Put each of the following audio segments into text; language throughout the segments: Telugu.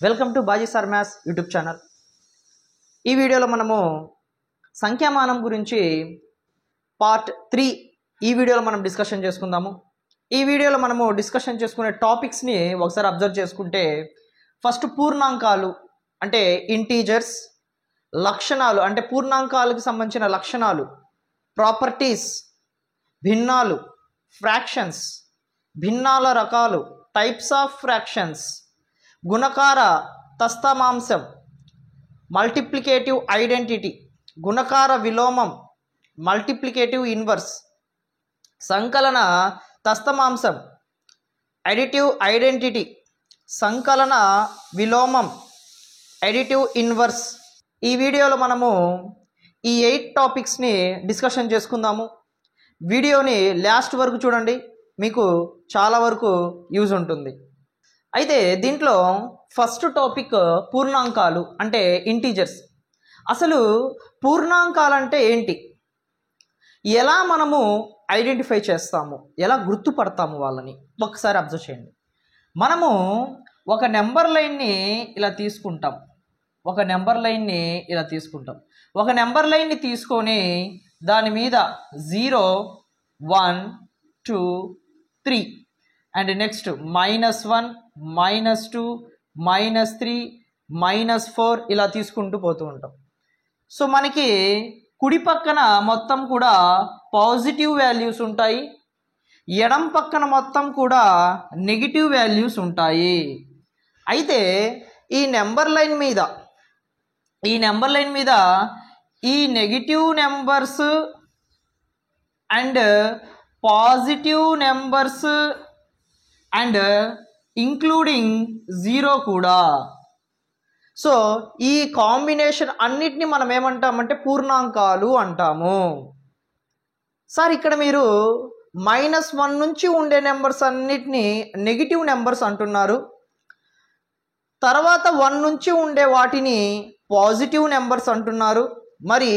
Welcome to Baji sir maths YouTube channel. ఈ వీడియోలో మనము సంఖ్యామానం గురించి పార్ట్ 3 ఈ వీడియోలో మనం డిస్కషన్ చేసుకుందాము. ఈ వీడియోలో మనము డిస్కషన్ చేసుకునే టాపిక్స్ని ఒకసారి అబ్జర్వ్ చేసుకుంటే, ఫస్ట్ పూర్ణాంకాలు అంటే ఇంటీజర్స్, లక్షణాలు అంటే పూర్ణాంకాలకు సంబంధించిన లక్షణాలు, ప్రాపర్టీస్, భిన్నాలు, ఫ్రాక్షన్స్, భిన్నాల రకాలు, టైప్స్ ఆఫ్ ఫ్రాక్షన్స్, గుణకార తస్తమాంశం, మల్టిప్లికేటివ్ ఐడెంటిటీ, గుణకార విలోమం, మల్టిప్లికేటివ్ ఇన్వర్స్, సంకలన తస్తమాంశం, అడిటివ్ ఐడెంటిటీ, సంకలన విలోమం, అడిటివ్ ఇన్వర్స్. ఈ వీడియోలో మనము ఈ 8 టాపిక్స్ని డిస్కషన్ చేసుకుందాము. వీడియోని లాస్ట్ వరకు చూడండి, మీకు చాలా వరకు యూజ్ ఉంటుంది. అయితే దీంట్లో ఫస్ట్ టాపిక్ పూర్ణాంకాలు అంటే ఇంటీజర్స్. అసలు పూర్ణాంకాలు అంటే ఏంటి, ఎలా మనము ఐడెంటిఫై చేస్తాము, ఎలా గుర్తుపడతాము వాళ్ళని ఒకసారి అబ్జర్వ్ చేయండి. మనము ఒక నెంబర్ లైన్ని ఇలా తీసుకుంటాం, ఒక నెంబర్ లైన్ని తీసుకొని దాని మీద 0, 1, 2, 3 అండ్ నెక్స్ట్ -1, -2, -3, -4 ఇలా తీసుకుంటూ పోతూ ఉంటాం. సో మనకి కుడి పక్కన మొత్తం కూడా పాజిటివ్ వాల్యూస్ ఉంటాయి, ఎడం పక్కన మొత్తం కూడా నెగిటివ్ వాల్యూస్ ఉంటాయి. అయితే ఈ నెంబర్ లైన్ మీద ఈ negative numbers and positive numbers and including 0 కూడా. సో ఈ కాంబినేషన్ అన్నిటిని మనం ఏమంటామంటే పూర్ణాంకాలు అంటాము. సార్ ఇక్కడ మీరు -1 నుంచి ఉండే నెంబర్స్ అన్నిటినీ నెగిటివ్ నెంబర్స్ అంటున్నారు, తర్వాత 1 నుంచి ఉండే వాటిని పాజిటివ్ నెంబర్స్ అంటున్నారు. మరి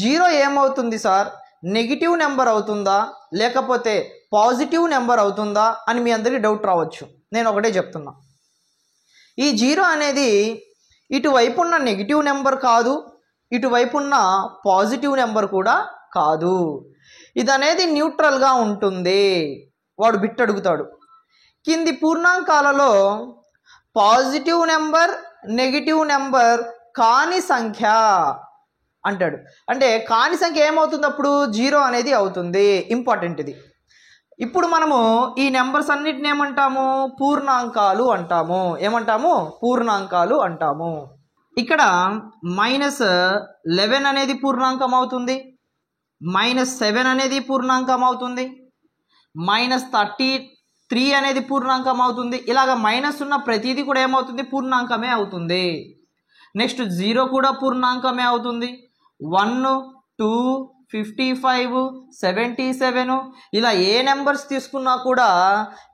0 ఏమవుతుంది సార్, నెగిటివ్ నెంబర్ అవుతుందా లేకపోతే పాజిటివ్ నెంబర్ అవుతుందా అని మీ అందరికీ డౌట్ రావచ్చు. నేను ఒకటే చెప్తున్నా, ఈ 0 అనేది ఇటువైపు ఉన్న నెగిటివ్ నెంబర్ కాదు, ఇటువైపు ఉన్న పాజిటివ్ నెంబర్ కూడా కాదు. ఇది అనేది న్యూట్రల్గా ఉంటుంది. వాడు బిట్ అడుగుతాడు, కింది పూర్ణాంకాలలో పాజిటివ్ నెంబర్ నెగిటివ్ నెంబర్ కాని సంఖ్య అంటాడు. అంటే కాని సంఖ్య ఏమవుతుంది, అప్పుడు 0 అనేది అవుతుంది. ఇంపార్టెంట్ ఇది. ఇప్పుడు మనము ఈ నెంబర్స్ అన్నిటిని ఏమంటాము, పూర్ణాంకాలు అంటాము. పూర్ణాంకాలు అంటాము. ఇక్కడ -11 అనేది పూర్ణాంకం అవుతుంది, -7 అనేది పూర్ణాంకం అవుతుంది, -33 అనేది పూర్ణాంకం అవుతుంది. ఇలాగ మైనస్ ఉన్న ప్రతిదీ కూడా ఏమవుతుంది, పూర్ణాంకమే అవుతుంది. నెక్స్ట్ 0 కూడా పూర్ణాంకమే అవుతుంది. 1, 2, 55, 77 ఇలా ఏ నెంబర్స్ తీసుకున్నా కూడా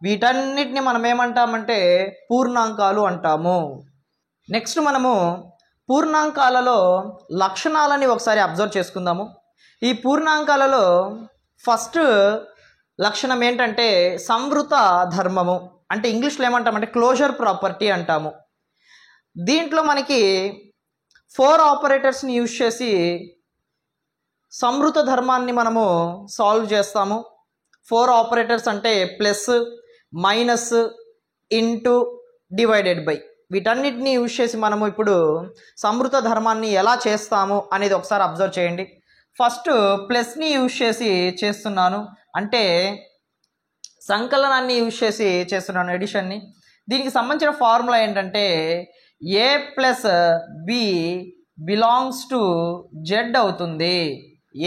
వీటన్నిటిని మనం ఏమంటామంటే పూర్ణాంకాలు అంటాము. నెక్స్ట్ మనము పూర్ణాంకాలలో లక్షణాలని ఒకసారి అబ్జర్వ్ చేసుకుందాము. ఈ పూర్ణాంకాలలో ఫస్ట్ లక్షణం ఏంటంటే సంవృత ధర్మము, అంటే ఇంగ్లీష్లో ఏమంటామంటే క్లోజర్ ప్రాపర్టీ అంటాము. దీంట్లో మనకి 4 ఆపరేటర్స్ని యూజ్ చేసి సంవృత ధర్మాన్ని మనము సాల్వ్ చేస్తాము. 4 ఆపరేటర్స్ అంటే plus, minus, into, divided by, వీటన్నిటిని యూజ్ చేసి మనము ఇప్పుడు సంవృత ధర్మాన్ని ఎలా చేస్తాము అనేది ఒకసారి అబ్జర్వ్ చేయండి. ఫస్ట్ ప్లస్ని యూజ్ చేసి చేస్తున్నాను, అంటే సంకలనాన్ని యూజ్ చేసి చేస్తున్నాను, ఎడిషన్ని. దీనికి సంబంధించిన ఫార్ములా ఏంటంటే a + b belongs to z అవుతుంది.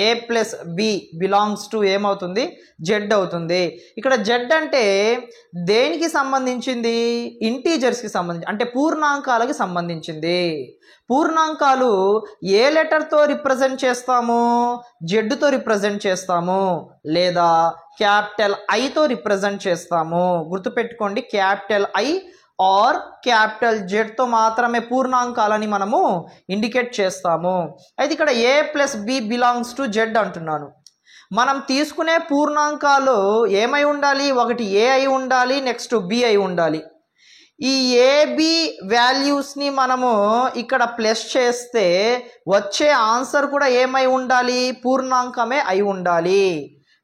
a + b బిలాంగ్స్ టు ఏమవుతుంది, z అవుతుంది. ఇక్కడ z అంటే దేనికి సంబంధించింది, ఇంటీజర్స్కి సంబంధించి, అంటే పూర్ణాంకాలకి సంబంధించింది. పూర్ణాంకాలు ఏ లెటర్తో రిప్రజెంట్ చేస్తాము, జెడ్తో రిప్రజెంట్ చేస్తాము లేదా క్యాపిటల్ ఐతో రిప్రజెంట్ చేస్తాము. గుర్తుపెట్టుకోండి, క్యాపిటల్ ఐ ఆర్ క్యాపిటల్ జెడ్తో మాత్రమే పూర్ణాంకాలని మనము ఇండికేట్ చేస్తాము. అయితే ఇక్కడ a + b belongs to z అంటున్నాను. మనం తీసుకునే పూర్ణాంకాలు ఏమై ఉండాలి, ఒకటి a అయి ఉండాలి, నెక్స్ట్ b అయి ఉండాలి. ఈ ఏబి వాల్యూస్ని మనము ఇక్కడ ప్లస్ చేస్తే వచ్చే ఆన్సర్ కూడా ఏమై ఉండాలి? పూర్ణాంకమే అయి ఉండాలి.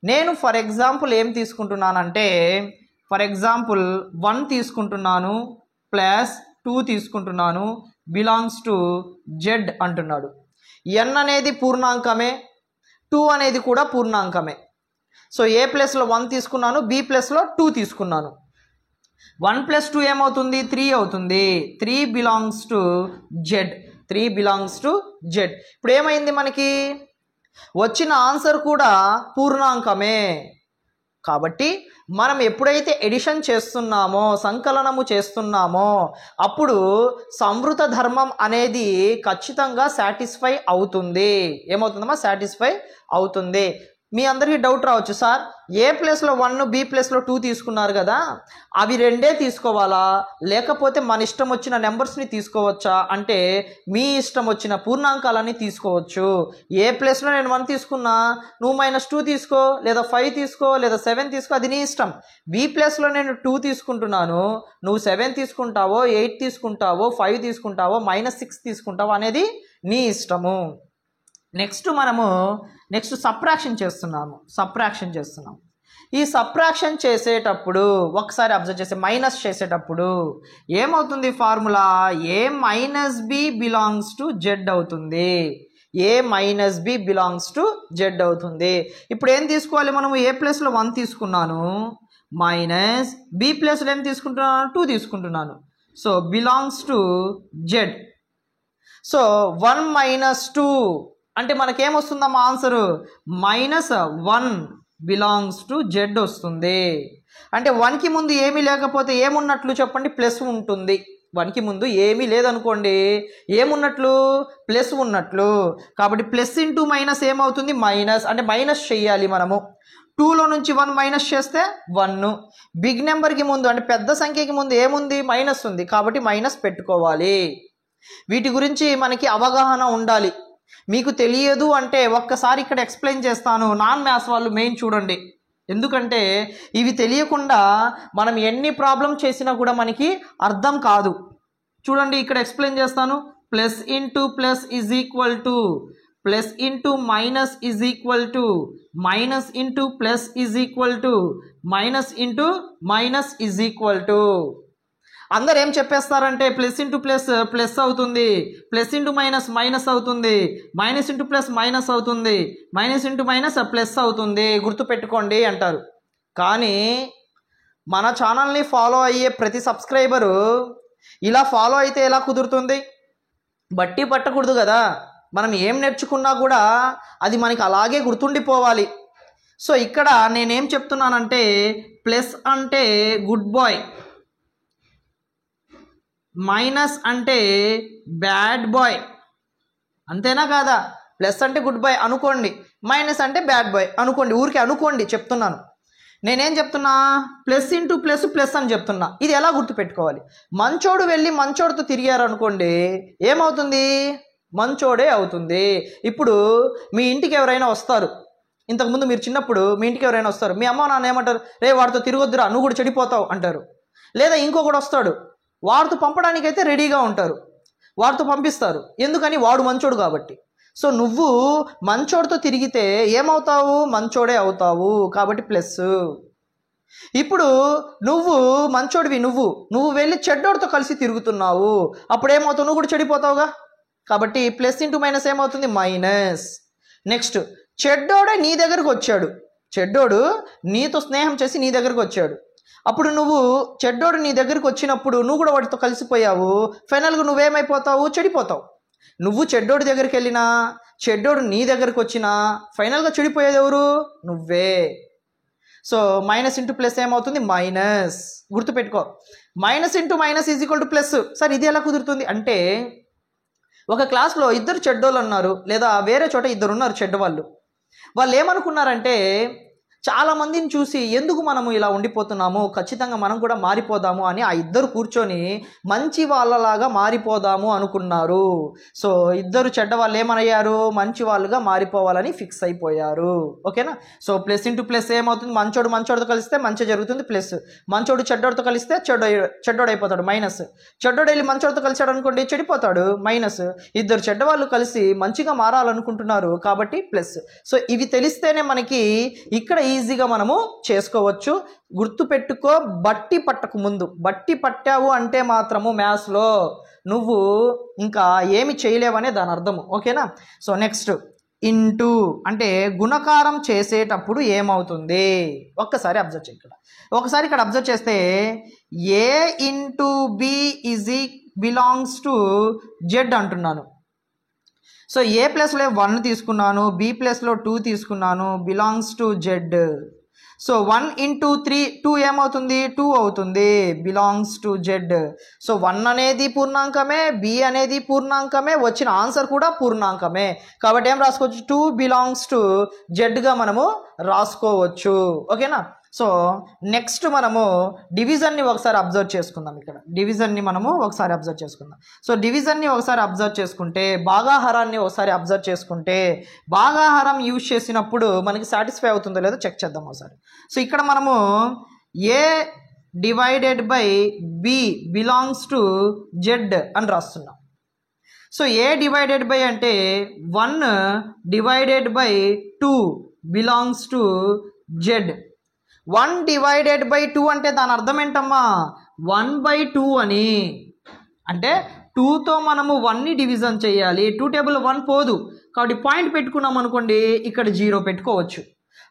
నేను ఫర్ ఎగ్జాంపుల్ ఏం తీసుకుంటున్నానంటే, ఫర్ ఎగ్జాంపుల్ 1 తీసుకుంటున్నాను ప్లస్ 2 తీసుకుంటున్నాను, బిలాంగ్స్ టు జెడ్ అంటున్నాడు. n అనేది పూర్ణాంకమే, 2 అనేది కూడా పూర్ణాంకమే. సో ఏ ప్లస్లో 1 తీసుకున్నాను, బి ప్లస్లో 2 తీసుకున్నాను. 1 + 2 ఏమవుతుంది? 3 అవుతుంది. 3 belongs to Z. 3 belongs to Z. ఇప్పుడు ఏమైంది? మనకి వచ్చిన ఆన్సర్ కూడా పూర్ణాంకమే. కాబట్టి మనం ఎప్పుడైతే ఎడిషన్ చేస్తున్నామో, సంకలనము చేస్తున్నామో, అప్పుడు సంవృత ధర్మం అనేది ఖచ్చితంగా సాటిస్ఫై అవుతుంది. ఏమవుతుందమ్మా? సాటిస్ఫై అవుతుంది. మీ అందరికీ డౌట్ రావచ్చు, సార్ ఏ ప్లస్లో 1 బి ప్లస్లో 2 తీసుకున్నారు కదా, అవి రెండే తీసుకోవాలా, లేకపోతే మన ఇష్టం వచ్చిన నెంబర్స్ని తీసుకోవచ్చా అంటే, మీ ఇష్టం వచ్చిన పూర్ణాంకాలని తీసుకోవచ్చు. ఏ ప్లస్లో నేను 1 తీసుకున్నా, నువ్వు -2 తీసుకో, లేదా 5 తీసుకో, లేదా 7 తీసుకో, అది నీ ఇష్టం. బి ప్లస్లో నేను 2 తీసుకుంటున్నాను, నువ్వు 7 తీసుకుంటావో, 8 తీసుకుంటావో, 5 తీసుకుంటావో, -6 తీసుకుంటావో అనేది నీ ఇష్టము. నెక్స్ట్ సబ్ట్రాక్షన్ చేస్తున్నాము. ఈ సబ్ట్రాక్షన్ చేసేటప్పుడు ఒకసారి అబ్జర్వ్ చేస్తే, మైనస్ చేసేటప్పుడు ఏమవుతుంది? Formula a minus b belongs to Z అవుతుంది. A minus b belongs to Z అవుతుంది. ఇప్పుడు ఏం తీసుకోవాలి మనము? ఏ ప్లస్లో 1 తీసుకున్నాను, మైనస్ బి ప్లస్లో ఏం తీసుకుంటున్నాను? 2 తీసుకుంటున్నాను. So belongs to Z. So 1 - 2 అంటే మనకేమొస్తుందమ్మా ఆన్సరు? -1 బిలాంగ్స్ టు జెడ్ వస్తుంది. అంటే 1కి ముందు ఏమీ లేకపోతే ఏమున్నట్లు చెప్పండి? ప్లస్ ఉంటుంది. 1కి ముందు ఏమీ లేదనుకోండి, ఏమున్నట్లు? ప్లస్ ఉన్నట్లు. కాబట్టి ప్లస్ ఇంటూ మైనస్ ఏమవుతుంది? మైనస్. అంటే మైనస్ చెయ్యాలి మనము. 2లో నుంచి 1 మైనస్ చేస్తే 1. బిగ్ నెంబర్కి ముందు అంటే పెద్ద సంఖ్యకి ముందు ఏముంది? మైనస్ ఉంది. కాబట్టి మైనస్ పెట్టుకోవాలి. వీటి గురించి మనకి అవగాహన ఉండాలి. మీకు తెలియదు అంటే ఒక్కసారి ఇక్కడ ఎక్స్ప్లెయిన్ చేస్తాను. నాన్ మ్యాథ్స్ వాళ్ళు మెయిన్ చూడండి. ఎందుకంటే ఇవి తెలియకుండా మనం ఎన్ని ప్రాబ్లం చేసినా కూడా మనకి అర్థం కాదు. చూడండి ఇక్కడ ఎక్స్ప్లెయిన్ చేస్తాను. Plus into plus is equal to plus into minus is equal to minus into plus is equal to minus into minus is equal to. అందరు ఏం చెప్పేస్తారంటే ప్లస్ ఇంటూ ప్లస్ ప్లస్ అవుతుంది, ప్లస్ ఇంటూ మైనస్ మైనస్ అవుతుంది, మైనస్ ఇంటూ ప్లస్ మైనస్ అవుతుంది, మైనస్ ఇంటూ మైనస్ ప్లస్ అవుతుంది, గుర్తుపెట్టుకోండి అంటారు. కానీ మన ఛానల్ని ఫాలో అయ్యే ప్రతి సబ్స్క్రైబరు ఇలా ఫాలో అయితే ఎలా కుదురుతుంది? బట్టి పట్టకూడదు కదా. మనం ఏం నేర్చుకున్నా కూడా అది మనకి అలాగే గుర్తుండిపోవాలి. సో ఇక్కడ నేనేం చెప్తున్నానంటే, ప్లస్ అంటే గుడ్ బాయ్, మైనస్ అంటే బ్యాడ్ బాయ్. అంతేనా కాదా? ప్లస్ అంటే గుడ్ బాయ్ అనుకోండి, మైనస్ అంటే బ్యాడ్ బాయ్ అనుకోండి. ఊరికే అనుకోండి, చెప్తున్నాను. నేనేం చెప్తున్నా? ప్లస్ ఇంటూ ప్లస్ ప్లస్ అని చెప్తున్నా. ఇది ఎలా గుర్తుపెట్టుకోవాలి? మంచోడు వెళ్ళి మంచోడితో తిరిగారు అనుకోండి, ఏమవుతుంది? మంచోడే అవుతుంది. ఇప్పుడు మీ ఇంటికి ఎవరైనా వస్తారు, ఇంతకుముందు మీరు చిన్నప్పుడు మీ ఇంటికి ఎవరైనా వస్తారు, మీ అమ్మ నాన్న ఏమంటారు? రే వాడితో తిరగొద్దురా, నువ్వు కూడా చెడిపోతావు అంటారు. లేదా ఇంకొకటి వస్తాడు, వాడితో పంపడానికైతే రెడీగా ఉంటారు, వాడితో పంపిస్తారు. ఎందుకని? వాడు మంచోడు కాబట్టి. సో నువ్వు మంచోడితో తిరిగితే ఏమవుతావు? మంచోడే అవుతావు. కాబట్టి ప్లస్. ఇప్పుడు నువ్వు మంచోడివి, నువ్వు వెళ్ళి చెడ్డోడితో కలిసి తిరుగుతున్నావు, అప్పుడు ఏమవుతావు? నువ్వు కూడా చెడిపోతావుగా. కాబట్టి ప్లస్ ఇంటూ మైనస్ ఏమవుతుంది? మైనస్. నెక్స్ట్, చెడ్డోడే నీ దగ్గరకు వచ్చాడు, చెడ్డోడు నీతో స్నేహం చేసి నీ దగ్గరకు వచ్చాడు. అప్పుడు నువ్వు చెడ్డోడు నీ దగ్గరికి వచ్చినప్పుడు నువ్వు కూడా వాడితో కలిసిపోయావు. ఫైనల్గా నువ్వేమైపోతావు? చెడిపోతావు. నువ్వు చెడ్డోడి దగ్గరికి వెళ్ళినా, చెడ్డోడు నీ దగ్గరికి వచ్చినా ఫైనల్గా చెడిపోయేది ఎవరు? నువ్వే. సో మైనస్ ఇంటూ ప్లస్ ఏమవుతుంది? మైనస్. గుర్తుపెట్టుకో, minus into minus is equal to plus. Sir ఇది ఎలా కుదురుతుంది అంటే, ఒక క్లాస్లో 2 చెడ్డోళ్ళు ఉన్నారు, లేదా వేరే చోట 2 ఉన్నారు చెడ్డవాళ్ళు. వాళ్ళు ఏమనుకున్నారంటే, చాలా మందిని చూసి ఎందుకు మనము ఇలా ఉండిపోతున్నాము, ఖచ్చితంగా మనం కూడా మారిపోదాము అని ఆ ఇద్దరు కూర్చొని మంచి వాళ్ళలాగా మారిపోదాము అనుకున్నారు. సో ఇద్దరు చెడ్డ వాళ్ళు ఏమయ్యారు, మంచి వాళ్ళుగా మారిపోవాలని ఫిక్స్ అయిపోయారు. ఓకేనా. సో ప్లస్ ఇంటూ ప్లస్ ఏమవుతుంది, మంచోడు మంచోడితో కలిస్తే మంచి జరుగుతుంది ప్లస్, మంచోడు చెడ్డోడితో కలిస్తే చెడ్డోడు అయిపోతాడు మైనస్, చెడ్డోడు వెళ్ళి మంచోడితో కలిసాడు అనుకోండి చెడిపోతాడు మైనస్. ఇద్దరు చెడ్డవాళ్ళు కలిసి మంచిగా మారాలనుకుంటున్నారు కాబట్టి ప్లస్. సో ఇవి తెలిస్తేనే మనకి ఇక్కడ ఈజీగా మనము చేసుకోవచ్చు. గుర్తుపెట్టుకో, బట్టి పట్టకు ముందు. బట్టి పట్టావు అంటే మాత్రము మ్యాథ్స్లో నువ్వు ఇంకా ఏమి చేయలేవనే దాని అర్థము. ఓకేనా. సో నెక్స్ట్ ఇంటూ అంటే గుణకారం చేసేటప్పుడు ఏమవుతుంది ఒక్కసారి అబ్జర్వ్ చేయి. ఒకసారి ఇక్కడ అబ్జర్వ్ చేస్తే a into b belongs to Z అంటున్నాను. సో ఏ ప్లస్లో 1 తీసుకున్నాను, బి ప్లస్లో 2 తీసుకున్నాను, belongs to Z. So 1 into 3 2 ఏమవుతుంది 2 అవుతుంది, బిలాంగ్స్ టు జెడ్. సో 1 అనేది పూర్ణాంకమే, బి అనేది పూర్ణాంకమే, వచ్చిన ఆన్సర్ కూడా పూర్ణాంకమే. కాబట్టి ఏం రాసుకోవచ్చు, 2 బిలాంగ్స్ టు జెడ్గా మనము రాసుకోవచ్చు. ఓకేనా. సో నెక్స్ట్ మనము డివిజన్ని ఒకసారి అబ్జర్వ్ చేసుకుందాం. ఇక్కడ డివిజన్ని మనము ఒకసారి అబ్జర్వ్ చేసుకుందాం. సో డివిజన్ని ఒకసారి అబ్జర్వ్ చేసుకుంటే, భాగాహారాన్ని ఒకసారి అబ్జర్వ్ చేసుకుంటే, భాగాహారం యూజ్ చేసినప్పుడు మనకి సాటిస్ఫై అవుతుందో లేదో చెక్ చేద్దాం ఒకసారి. సో ఇక్కడ మనము a divided by b belongs to Z అని రాస్తున్నాం. సో ఏ డివైడెడ్ బై అంటే 1 divided by 2 belongs to Z. 1 divided by 2 అంటే దాని అర్థం ఏంటమ్మా, 1/2 అని. అంటే 2తో మనము 1ని డివిజన్ చేయాలి. 2 టేబుల్ 1 పోదు కాబట్టి పాయింట్ పెట్టుకున్నాం అనుకోండి, ఇక్కడ 0 పెట్టుకోవచ్చు.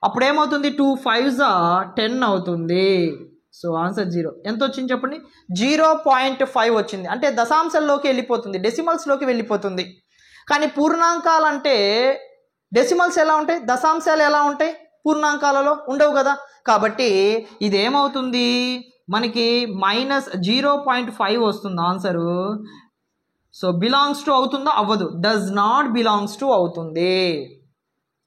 అప్పుడు ఏమవుతుంది, 2 5s 10 అవుతుంది. So answer 0. ఎంత వచ్చింది చెప్పండి, 0.5 వచ్చింది. అంటే దశాంశాల్లోకి వెళ్ళిపోతుంది, డెసిమల్స్లోకి వెళ్ళిపోతుంది. కానీ పూర్ణాంకాలంటే డెసిమల్స్ ఎలా ఉంటాయి, దశాంశాలు ఎలా ఉంటాయి, పూర్ణాంకాలలో ఉండవు కదా. కాబట్టి ఇదేమవుతుంది మనకి -0.5 వస్తుంది ఆన్సరు. సో బిలాంగ్స్ టు అవుతుందా, అవ్వదు, డస్ నాట్ బిలాంగ్స్ టు అవుతుంది.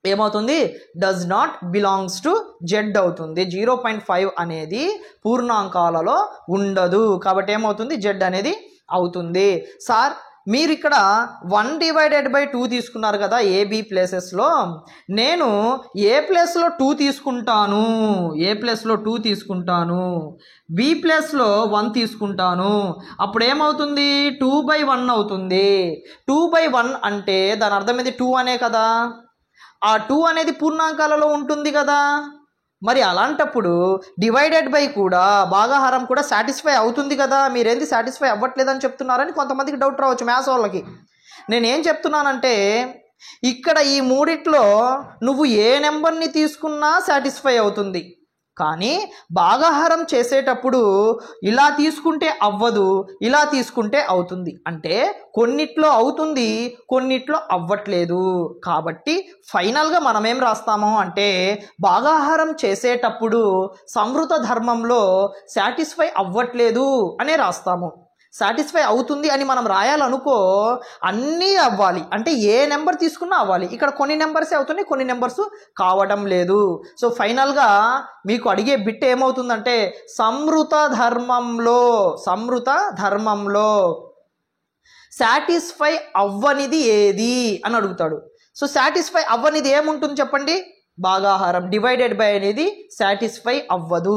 ఏమవుతుంది, does not belongs to Z అవుతుంది. 0.5 అనేది పూర్ణాంకాలలో ఉండదు కాబట్టి ఏమవుతుంది, జెడ్ అనేది అవుతుంది. సార్ మీరు ఇక్కడ 1 డివైడెడ్ బై 2 తీసుకున్నారు కదా ఏబి ప్లేసెస్లో, నేను ఏ ప్లేస్లో 2 తీసుకుంటాను, ఏ ప్లేస్లో 2 తీసుకుంటాను, బి ప్లేస్లో 1 తీసుకుంటాను. అప్పుడు ఏమవుతుంది, 2/1 అవుతుంది. 2/1 అంటే దాని అర్థం ఏంది, 2 అనే కదా. ఆ 2 అనేది పూర్ణాంకాలలో ఉంటుంది కదా. మరి అలాంటప్పుడు డివైడెడ్ బై కూడా, భాగాహారం కూడా సాటిస్ఫై అవుతుంది కదా. మీరేంది సాటిస్ఫై అవ్వట్లేదని చెప్తున్నారని కొంతమందికి డౌట్ రావచ్చు మ్యాథ్స్ వాళ్ళకి. నేనేం చెప్తున్నానంటే, ఇక్కడ ఈ మూడిట్లో నువ్వు ఏ నెంబర్ని తీసుకున్నా సాటిస్ఫై అవుతుంది. కానీ భాగాహారం చేసేటప్పుడు ఇలా తీసుకుంటే అవ్వదు, ఇలా తీసుకుంటే అవుతుంది. అంటే కొన్నిట్లో అవుతుంది, కొన్నిట్లో అవ్వట్లేదు. కాబట్టి ఫైనల్గా మనం ఏం రాస్తాము అంటే, భాగాహారం చేసేటప్పుడు సంవృత ధర్మంలో సాటిస్ఫై అవ్వట్లేదు అనే రాస్తాము. సాటిస్ఫై అవుతుంది అని మనం రాయాలనుకో, అన్నీ అవ్వాలి. అంటే ఏ నెంబర్ తీసుకున్నా అవ్వాలి. ఇక్కడ కొన్ని నెంబర్సే అవుతున్నాయి, కొన్ని నెంబర్స్ కావడం లేదు. సో ఫైనల్గా మీకు అడిగే బిట్ ఏమవుతుందంటే, సంవృత ధర్మంలో సాటిస్ఫై అవ్వనిది ఏది అని అడుగుతాడు. సో సాటిస్ఫై అవ్వనిది ఏముంటుంది చెప్పండి, భాగాహారం. డివైడెడ్ బై అనేది సాటిస్ఫై అవ్వదు.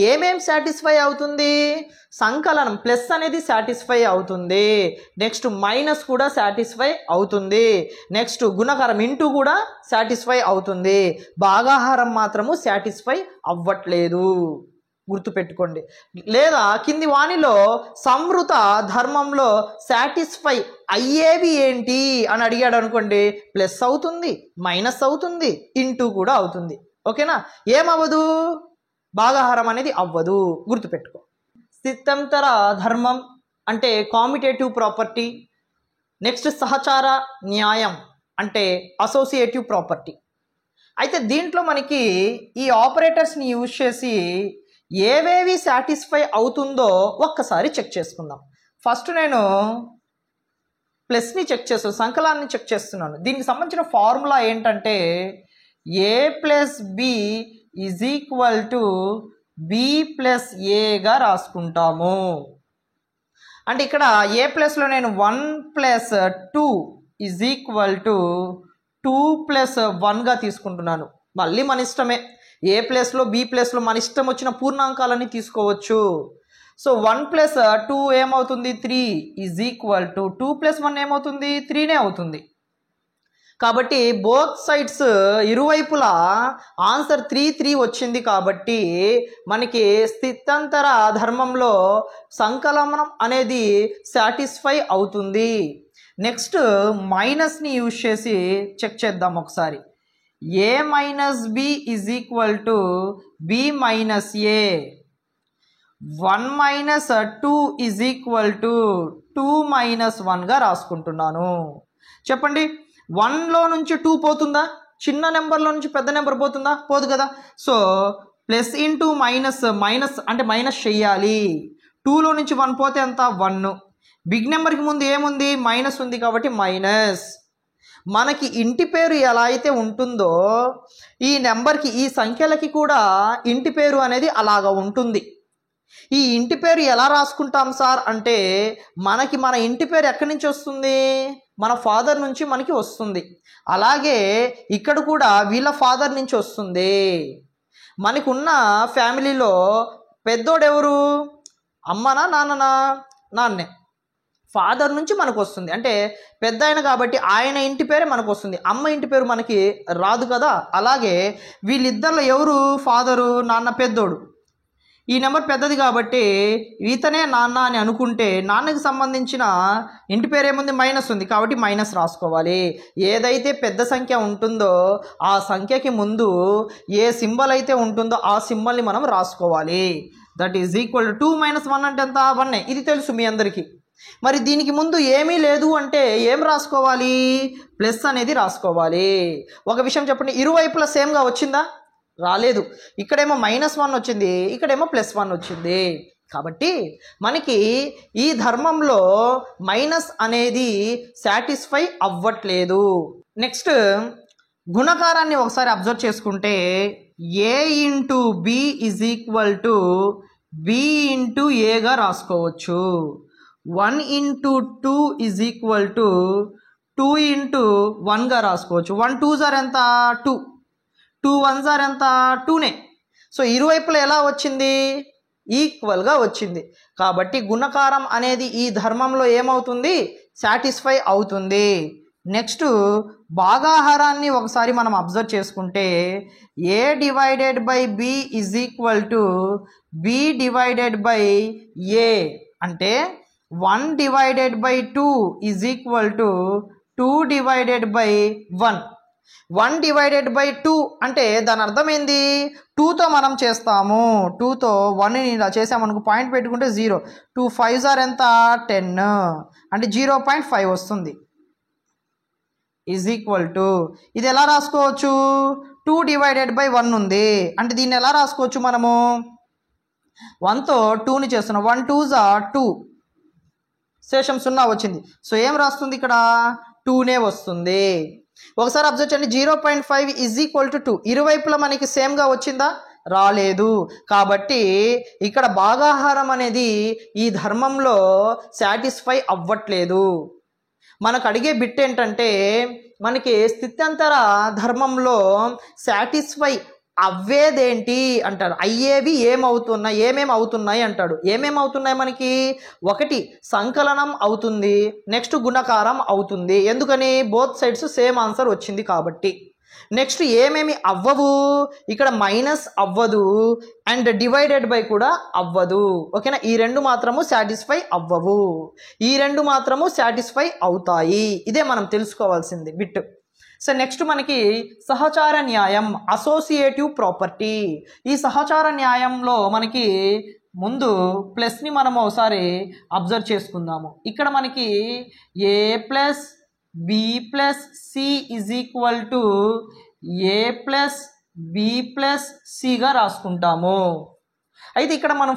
ఏమేం సాటిస్ఫై అవుతుంది, సంకలనం ప్లస్ అనేది సాటిస్ఫై అవుతుంది. నెక్స్ట్ మైనస్ కూడా సాటిస్ఫై అవుతుంది. నెక్స్ట్ గుణకారం ఇంటూ కూడా సాటిస్ఫై అవుతుంది. భాగాహారం మాత్రము సాటిస్ఫై అవ్వట్లేదు, గుర్తుపెట్టుకోండి. లేదా కింది వాణిలో సంవృత ధర్మంలో సాటిస్ఫై అయ్యేవి ఏంటి అని అడిగాడు అనుకోండి, ప్లస్ అవుతుంది, మైనస్ అవుతుంది, ఇంటూ కూడా అవుతుంది. ఓకేనా. ఏమవ్వదు, భాగాహారం అనేది అవ్వదు, గుర్తుపెట్టుకో. స్థిత్యంతర ధర్మం అంటే కామిటేటివ్ ప్రాపర్టీ. నెక్స్ట్ సహచార న్యాయం అంటే అసోసియేటివ్ ప్రాపర్టీ. అయితే దీంట్లో మనకి ఈ ఆపరేటర్స్ని యూజ్ చేసి ఏవేవి సాటిస్ఫై అవుతుందో ఒక్కసారి చెక్ చేసుకుందాం. ఫస్ట్ నేను ప్లస్ని చెక్ చేస్తాను, సంకలాన్ని చెక్ చేస్తున్నాను. దీనికి సంబంధించిన ఫార్ములా ఏంటంటే, a plus b is equal to b plus ఏగా రాసుకుంటాము. అంటే ఇక్కడ ఏ ప్లస్లో నేను 1 plus 2 is equal to 2 plus 1గా తీసుకుంటున్నాను. మళ్ళీ మన ఇష్టమే, ఏ ప్లస్లో బి ప్లస్లో మన ఇష్టం వచ్చిన పూర్ణాంకాలని తీసుకోవచ్చు. సో 1 ప్లస్ 2 ఏమవుతుంది 3 ఈజ్ ఈక్వల్ టు 2 ప్లస్ 1 ఏమవుతుంది 3నే అవుతుంది. కాబట్టి బోత్ సైడ్స్ ఇరువైపులా ఆన్సర్ 3 3 వచ్చింది. కాబట్టి మనకి స్థిత్యంతర ధర్మంలో సంకలనం అనేది సాటిస్ఫై అవుతుంది. నెక్స్ట్ మైనస్ని యూజ్ చేసి చెక్ చేద్దాం ఒకసారి. A minus b is equal to b minus a. 1 minus 2 is equal to 2 minus 1గా రాసుకుంటున్నాను. చెప్పండి, 1లో నుంచి 2 పోతుందా? చిన్న నెంబర్లో నుంచి పెద్ద నెంబర్ పోతుందా? పోదు కదా. So plus into minus, minus అంటే మైనస్ చెయ్యాలి. 2లో నుంచి 1 పోతే ఎంత 1. బిగ్ నెంబర్కి ముందు ఏముంది మైనస్ ఉంది కాబట్టి మైనస్. మనకి ఇంటి పేరు ఎలా అయితే ఉంటుందో ఈ నెంబర్కి ఈ సంఖ్యలకి కూడా ఇంటి పేరు అనేది అలాగా ఉంటుంది. ఈ ఇంటి పేరు ఎలా రాసుకుంటాం సార్ అంటే మనకి మన ఇంటి పేరు ఎక్కడి నుంచి వస్తుంది? మన ఫాదర్ నుంచి మనకి వస్తుంది. అలాగే ఇక్కడ కూడా వీళ్ళ ఫాదర్ నుంచి వస్తుంది. మనకున్న ఫ్యామిలీలో పెద్దోడెవరు? అమ్మనా నాన్ననా? నాన్నే. ఫాదర్ నుంచి మనకు వస్తుంది, అంటే పెద్ద ఆయన కాబట్టి ఆయన ఇంటి పేరే మనకు వస్తుంది. అమ్మ ఇంటి పేరు మనకి రాదు కదా. అలాగే వీళ్ళిద్దరిలో ఎవరు ఫాదరు? నాన్న పెద్దోడు. ఈ నెంబర్ పెద్దది కాబట్టి ఈతనే నాన్న అని అనుకుంటే నాన్నకి సంబంధించిన ఇంటి పేరు ఏముంది మైనస్ ఉంది కాబట్టి మైనస్ రాసుకోవాలి. ఏదైతే పెద్ద సంఖ్య ఉంటుందో ఆ సంఖ్యకి ముందు ఏ సింబల్ అయితే ఉంటుందో ఆ సింబల్ని మనం రాసుకోవాలి. That is equal to 2 minus 1 అంటే ఎంత 1. ఇది తెలుసు మీ అందరికీ. మరి దీనికి ముందు ఏమీ లేదు అంటే ఏం రాసుకోవాలి? ప్లస్ అనేది రాసుకోవాలి. ఒక విషయం చెప్పండి, ఇరువైపులా సేమ్గా వచ్చిందా? రాలేదు. ఇక్కడేమో -1 వచ్చింది, ఇక్కడేమో +1 వచ్చింది. కాబట్టి మనకి ఈ ధర్మంలో మైనస్ అనేది సాటిస్ఫై అవ్వట్లేదు. నెక్స్ట్ గుణకారాన్ని ఒకసారి అబ్జర్వ్ చేసుకుంటే ఏ into b is equal to b into ఏగా రాసుకోవచ్చు. 1 into 2 is equal to 2 into 1గా రాసుకోవచ్చు. 1 2 జార్ ఎంత 2, 2 1 జార్ ఎంత 2నే. సో ఇరువైపులా ఎలా వచ్చింది? ఈక్వల్గా వచ్చింది. కాబట్టి గుణకారం అనేది ఈ ధర్మంలో ఏమవుతుంది? సాటిస్ఫై అవుతుంది. నెక్స్ట్ భాగాహారాన్ని ఒకసారి మనం అబ్జర్వ్ చేసుకుంటే a divided by b is equal to b divided by a అంటే 1 divided by 2 is equal to 2 divided by 1. 1 divided by 2 అంటే దాని అర్థం ఏంది? 2తో మనం చేస్తాము. 2తో 1ని ఇలా చేసామనుకో పాయింట్ పెట్టుకుంటే 0. 2 5 జార్ ఎంత 10 అంటే 0.5 వస్తుంది. ఈజ్ ఈక్వల్ టు ఇది ఎలా రాసుకోవచ్చు? 2 డివైడెడ్ బై 1 ఉంది అంటే దీన్ని ఎలా రాసుకోవచ్చు మనము? 1తో 2ని చేస్తున్నాం. 1 2 జార్ 2, శేషం 0 వచ్చింది. సో ఏం రాస్తుంది ఇక్కడ? 2నే వస్తుంది. ఒకసారి అబ్జర్వ్ చేయండి, 0.5 ఈజ్ ఈక్వల్ టు 2. ఇరువైపులా మనకి సేమ్గా వచ్చిందా? రాలేదు. కాబట్టి ఇక్కడ భాగాహారం అనేది ఈ ధర్మంలో సాటిస్ఫై అవ్వట్లేదు. మనకు అడిగే బిట్ ఏంటంటే మనకి స్థిత్యంతర ధర్మంలో సాటిస్ఫై అవ్వేదేంటి అంటాడు. అయ్యేవి ఏమేమి అవుతున్నాయి అంటాడు. ఏమేమి అవుతున్నాయి మనకి? 1 సంకలనం అవుతుంది, నెక్స్ట్ గుణకారం అవుతుంది. ఎందుకని? బోత్ సైడ్స్ సేమ్ ఆన్సర్ వచ్చింది కాబట్టి. నెక్స్ట్ ఏమేమి అవ్వవు? ఇక్కడ మైనస్ అవ్వదు అండ్ డివైడెడ్ బై కూడా అవ్వదు. ఓకేనా? ఈ రెండు మాత్రము సాటిస్ఫై అవ్వవు, ఈ రెండు మాత్రము సాటిస్ఫై అవుతాయి. ఇదే మనం తెలుసుకోవాల్సింది బిట్. సో నెక్స్ట్ మనకి సహచార న్యాయం, అసోసియేటివ్ ప్రాపర్టీ. ఈ సహచార న్యాయంలో మనకి ముందు ప్లస్ని మనము ఒకసారి అబ్జర్వ్ చేసుకుందాము. ఇక్కడ మనకి a plus b plus C is equal to a plus b plus సిగా రాసుకుంటాము. అయితే ఇక్కడ మనం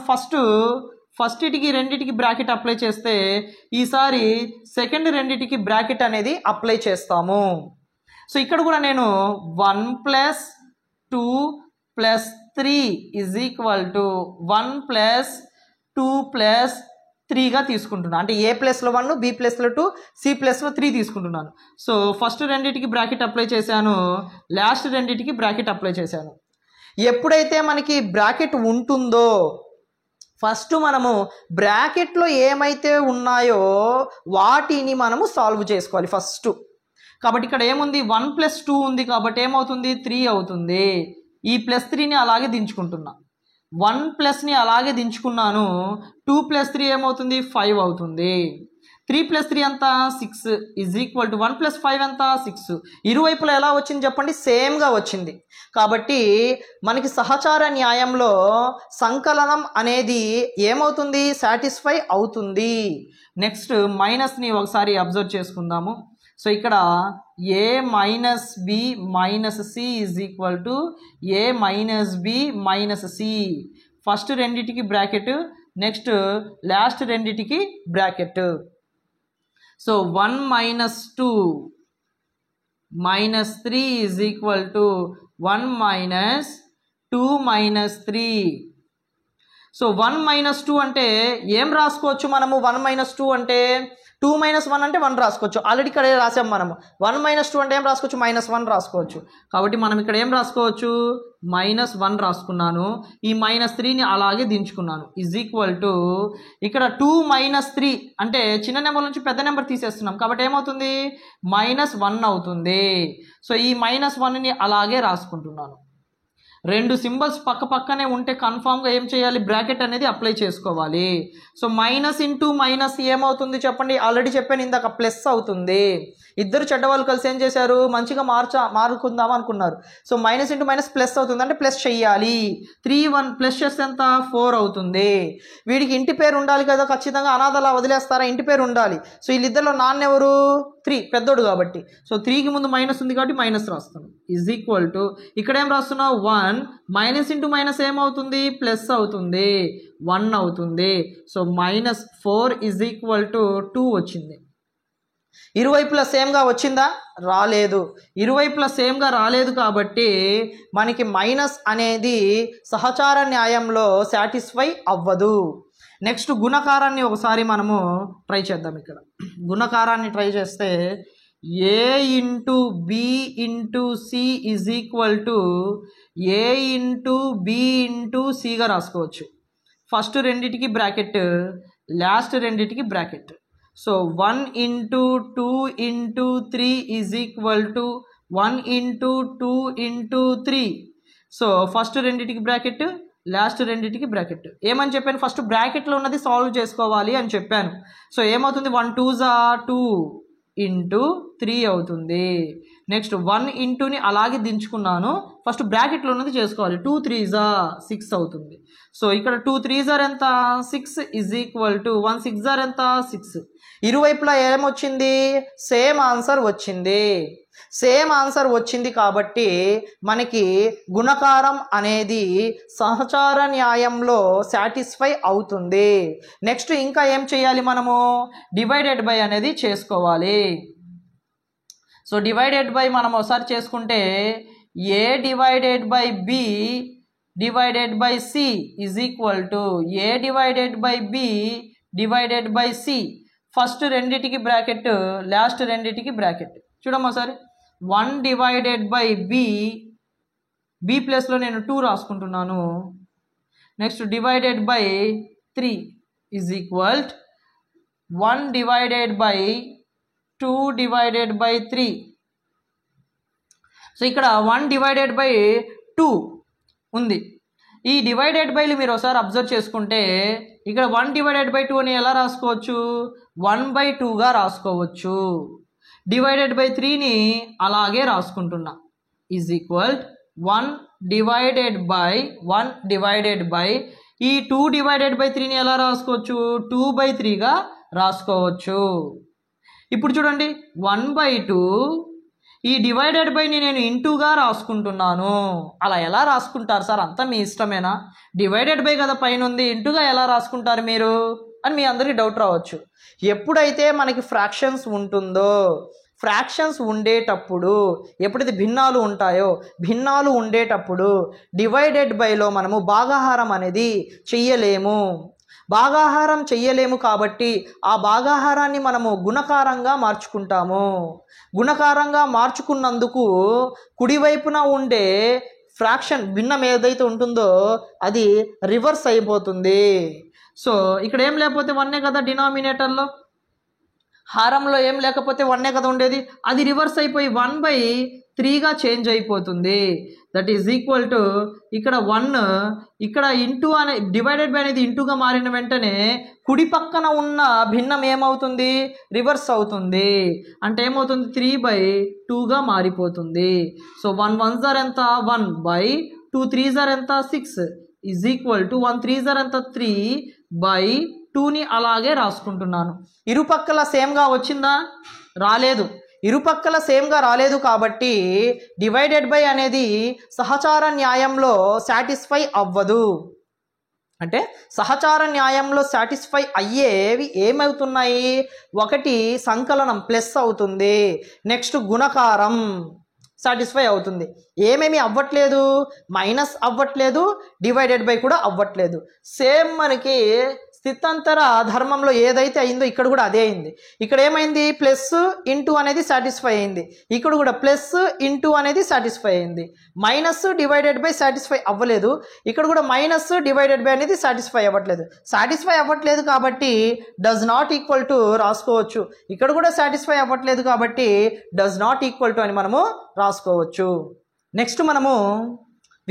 ఫస్ట్ ఇటికి రెండిటికి బ్రాకెట్ అప్లై చేస్తే ఈసారి సెకండ్ రెండిటికి బ్రాకెట్ అనేది అప్లై చేస్తాము. సో ఇక్కడ కూడా నేను 1 + 2 plus 3 is equal to 1 plus 2 plus 3గా తీసుకుంటున్నాను. అంటే ఏ ప్లస్లో 1, బి ప్లస్లో 2, సి ప్లస్లో 3 తీసుకుంటున్నాను. సో ఫస్ట్ రెండింటికి బ్రాకెట్ అప్లై చేశాను, లాస్ట్ రెండింటికి బ్రాకెట్ అప్లై చేశాను. ఎప్పుడైతే మనకి బ్రాకెట్ ఉంటుందో ఫస్ట్ మనము బ్రాకెట్లో ఏమైతే ఉన్నాయో వాటిని మనము సాల్వ్ చేసుకోవాలి ఫస్ట్. కాబట్టి ఇక్కడ ఏముంది, 1 + 2 ఉంది కాబట్టి ఏమవుతుంది, 3 అవుతుంది. ఈ +3ని అలాగే దించుకుంటున్నా, 1+ని అలాగే దించుకున్నాను. 2 + 3 ఏమవుతుంది, 5 అవుతుంది. 3 + 3 ఎంత, 6 ఈజ్ ఈక్వల్ టు 1 + 5 ఎంత, 6. ఇరువైపులా ఎలా వచ్చింది చెప్పండి, సేమ్గా వచ్చింది. కాబట్టి మనకి సహచార న్యాయంలో సంకలనం అనేది ఏమవుతుంది, సాటిస్ఫై అవుతుంది. నెక్స్ట్ మైనస్ని ఒకసారి అబ్జర్వ్ చేసుకుందాము. సో ఇక్కడ a minus b minus C is equal to a minus b minus C. First రెండిటికి బ్రాకెట్, నెక్స్ట్ లాస్ట్ రెండిటికి bracket. So 1 minus 2 minus 3 is equal to 1 minus 2 minus 3. So 1 minus 2 అంటే ఏం రాసుకోవచ్చు మనము, 1 మైనస్ 2 అంటే 2 మైనస్ 1 అంటే 1 రాసుకోవచ్చు. ఆల్రెడీ ఇక్కడ రాసాం మనము. 1 మైనస్ 2 అంటే ఏం రాసుకోవచ్చు, -1 రాసుకోవచ్చు. కాబట్టి మనం ఇక్కడ ఏం రాసుకోవచ్చు, -1 రాసుకున్నాను. ఈ -3ని అలాగే దించుకున్నాను. ఈజ్ ఈక్వల్ టు ఇక్కడ 2 - 3 అంటే చిన్న నెంబర్ నుంచి పెద్ద నెంబర్ తీసేస్తున్నాం కాబట్టి ఏమవుతుంది, -1 అవుతుంది. సో ఈ -1ని అలాగే రాసుకుంటున్నాను. రెండు సింబల్స్ పక్క పక్కనే ఉంటే కన్ఫామ్గా ఏం చేయాలి, బ్రాకెట్ అనేది అప్లై చేసుకోవాలి. సో మైనస్ ఇంటూ మైనస్ ఏమవుతుంది చెప్పండి, ఆల్రెడీ చెప్పాను ఇందాక, ప్లస్ అవుతుంది. ఇద్దరు చెడ్డవాళ్ళు కలిసి ఏం చేశారు, మంచిగా మారుకుందాం అనుకున్నారు. So minus into minus plus అవుతుంది, అంటే ప్లస్ చెయ్యాలి. 3 1 ప్లస్ చేస్తే ఎంత, 4 అవుతుంది. వీడికి ఇంటి పేరు ఉండాలి కదా, ఖచ్చితంగా అనాథలా వదిలేస్తారా, ఇంటి పేరు ఉండాలి. సో వీళ్ళిద్దరిలో నాన్న ఎవరు, 3 పెద్దోడు కాబట్టి. సో 3కి ముందు మైనస్ ఉంది కాబట్టి మైనస్ రాస్తాను. ఈజ్ ఈక్వల్ టు ఇక్కడ ఏం రాస్తున్నావు, 1 మైనస్ ఇంటూ మైనస్ ఏమవుతుంది, ప్లస్ అవుతుంది, 1 అవుతుంది. సో -4 ఈజ్ ఈక్వల్ టు 2 వచ్చింది. ఇరువైపులా సేమ్గా వచ్చిందా, రాలేదు. ఇరువైపులా సేమ్గా రాలేదు కాబట్టి మనకి మైనస్ అనేది సహచార న్యాయంలో సాటిస్ఫై అవ్వదు. నెక్స్ట్ గుణకారాన్ని ఒకసారి మనము ట్రై చేద్దాం. ఇక్కడ గుణకారాన్ని ట్రై చేస్తే a into b into c is equal to a into b into సిగా రాసుకోవచ్చు. ఫస్ట్ రెండిటికి బ్రాకెట్, లాస్ట్ రెండిటికి bracket. So 1 into 2 into 3 is equal to 1 into 2 into 3. So first రెండిటికి బ్రాకెట్, లాస్ట్ రెండిటికి బ్రాకెట్. ఏమని చెప్పాను, ఫస్ట్ బ్రాకెట్లో ఉన్నది సాల్వ్ చేసుకోవాలి అని చెప్పాను. సో ఏమవుతుంది, 1 2s 2 ఇంటూ 3 అవుతుంది. నెక్స్ట్ 1 ఇంటూని అలాగే దించుకున్నాను, ఫస్ట్ బ్రాకెట్లో ఉన్నది చేసుకోవాలి. 2 3s 6 అవుతుంది. సో ఇక్కడ 2 3s ఎంత, 6 ఈజ్ ఈక్వల్ టు 1 6s ఎంత, 6. ఇరువైపులా ఏమొచ్చింది, సేమ్ ఆన్సర్ వచ్చింది. సేమ్ ఆన్సర్ వచ్చింది కాబట్టి మనకి గుణకారం అనేది సహచార న్యాయంలో సాటిస్ఫై అవుతుంది. నెక్స్ట్ ఇంకా ఏం చేయాలి, మనము డివైడెడ్ బై అనేది చేసుకోవాలి. సో డివైడెడ్ బై మనం ఒకసారి చేసుకుంటే a divided by b divided by c is equal to a divided by b divided by c. First రెండిటికి బ్రాకెట్, లాస్ట్ రెండిటికి బ్రాకెట్. చూడమ్మా ఒకసారి, 1 డివైడెడ్ బై b ప్లస్లో నేను 2 రాసుకుంటున్నాను. Next divided by 3 is equal 1 divided by 2 divided by 3. So ఇక్కడ 1 డివైడెడ్ బై 2 ఉంది. ఈ డివైడెడ్ బైలు మీరు ఒకసారి అబ్జర్వ్ చేసుకుంటే ఇక్కడ 1 డివైడెడ్ బై 2 అని ఎలా రాసుకోవచ్చు, 1/2గా రాసుకోవచ్చు. డివైడెడ్ బై 3ని అలాగే రాసుకుంటున్నా. ఈజ్ ఈక్వల్ 1 డివైడెడ్ బై ఈ 2 డివైడెడ్ బై 3ని ఎలా రాసుకోవచ్చు, 2/3గా రాసుకోవచ్చు. ఇప్పుడు చూడండి, 1/2 ఈ డివైడెడ్ బైని నేను ఇంటూగా రాసుకుంటున్నాను. అలా ఎలా రాసుకుంటారు సార్, అంతా మీ ఇష్టమేనా, డివైడెడ్ బై కదా పైన ఉంది, ఇంటూగా ఎలా రాసుకుంటారు మీరు అని మీ అందరికీ డౌట్ రావచ్చు. ఎప్పుడైతే మనకి ఫ్రాక్షన్స్ ఉంటుందో, ఫ్రాక్షన్స్ ఉండేటప్పుడు, ఎప్పుడైతే భిన్నాలు ఉంటాయో, భిన్నాలు ఉండేటప్పుడు డివైడెడ్ బైలో మనము భాగాహారం అనేది చెయ్యలేము. భాగాహారం చెయ్యలేము కాబట్టి ఆ భాగాహారాన్ని మనము గుణకారంగా మార్చుకుంటాము. గుణకారంగా మార్చుకున్నందుకు కుడివైపున ఉండే ఫ్రాక్షన్ భిన్నం ఏదైతే ఉంటుందో అది రివర్స్ అయిపోతుంది. సో ఇక్కడ ఏం లేకపోతే 1 కదా, డినామినేటర్లో హారంలో ఏం లేకపోతే 1 కదా ఉండేది, అది రివర్స్ అయిపోయి 1/3గా చేంజ్ అయిపోతుంది. దట్ ఈజ్ ఈక్వల్ టు ఇక్కడ 1, ఇక్కడ ఇంటూ అనే డివైడెడ్ బై అనేది ఇంటూగా మారిన వెంటనే కుడి పక్కన ఉన్న భిన్నం ఏమవుతుంది, రివర్స్ అవుతుంది. అంటే ఏమవుతుంది, 3/2గా మారిపోతుంది. సో 1 1s are ఎంత, 1/2 3s are ఎంత, 6 is equal to 1 3s are ఎంత, 3/2ని అలాగే రాసుకుంటున్నాను. ఇరుపక్కల సేమ్గా వచ్చిందా, రాలేదు. ఇరుపక్కల సేమ్గా రాలేదు కాబట్టి డివైడెడ్ బై అనేది సహచార న్యాయంలో సాటిస్ఫై అవ్వదు. అంటే సహచార న్యాయంలో సాటిస్ఫై అయ్యేవి ఏమవుతున్నాయి, ఒకటి సంకలనం ప్లస్ అవుతుంది, నెక్స్ట్ గుణకారం సాటిస్ఫై అవుతుంది. ఏమేమి అవ్వట్లేదు, మైనస్ అవ్వట్లేదు, డివైడెడ్ బై కూడా అవ్వట్లేదు. సేమ్ మనకి స్థితాంతర ధర్మంలో ఏదైతే అయిందో ఇక్కడ కూడా అదే అయింది. ఇక్కడ ఏమైంది, ప్లస్ ఇంటూ అనేది సాటిస్ఫై అయింది, ఇక్కడ కూడా ప్లస్ ఇంటూ అనేది సాటిస్ఫై అయింది. మైనస్ డివైడెడ్ బై సాటిస్ఫై అవ్వలేదు, ఇక్కడ కూడా మైనస్ డివైడెడ్ బై అనేది సాటిస్ఫై అవ్వట్లేదు. సాటిస్ఫై అవ్వట్లేదు కాబట్టి డస్ నాట్ ఈక్వల్ టు రాసుకోవచ్చు. ఇక్కడ కూడా సాటిస్ఫై అవ్వట్లేదు కాబట్టి డస్ నాట్ ఈక్వల్ టు అని మనము రాసుకోవచ్చు. నెక్స్ట్ మనము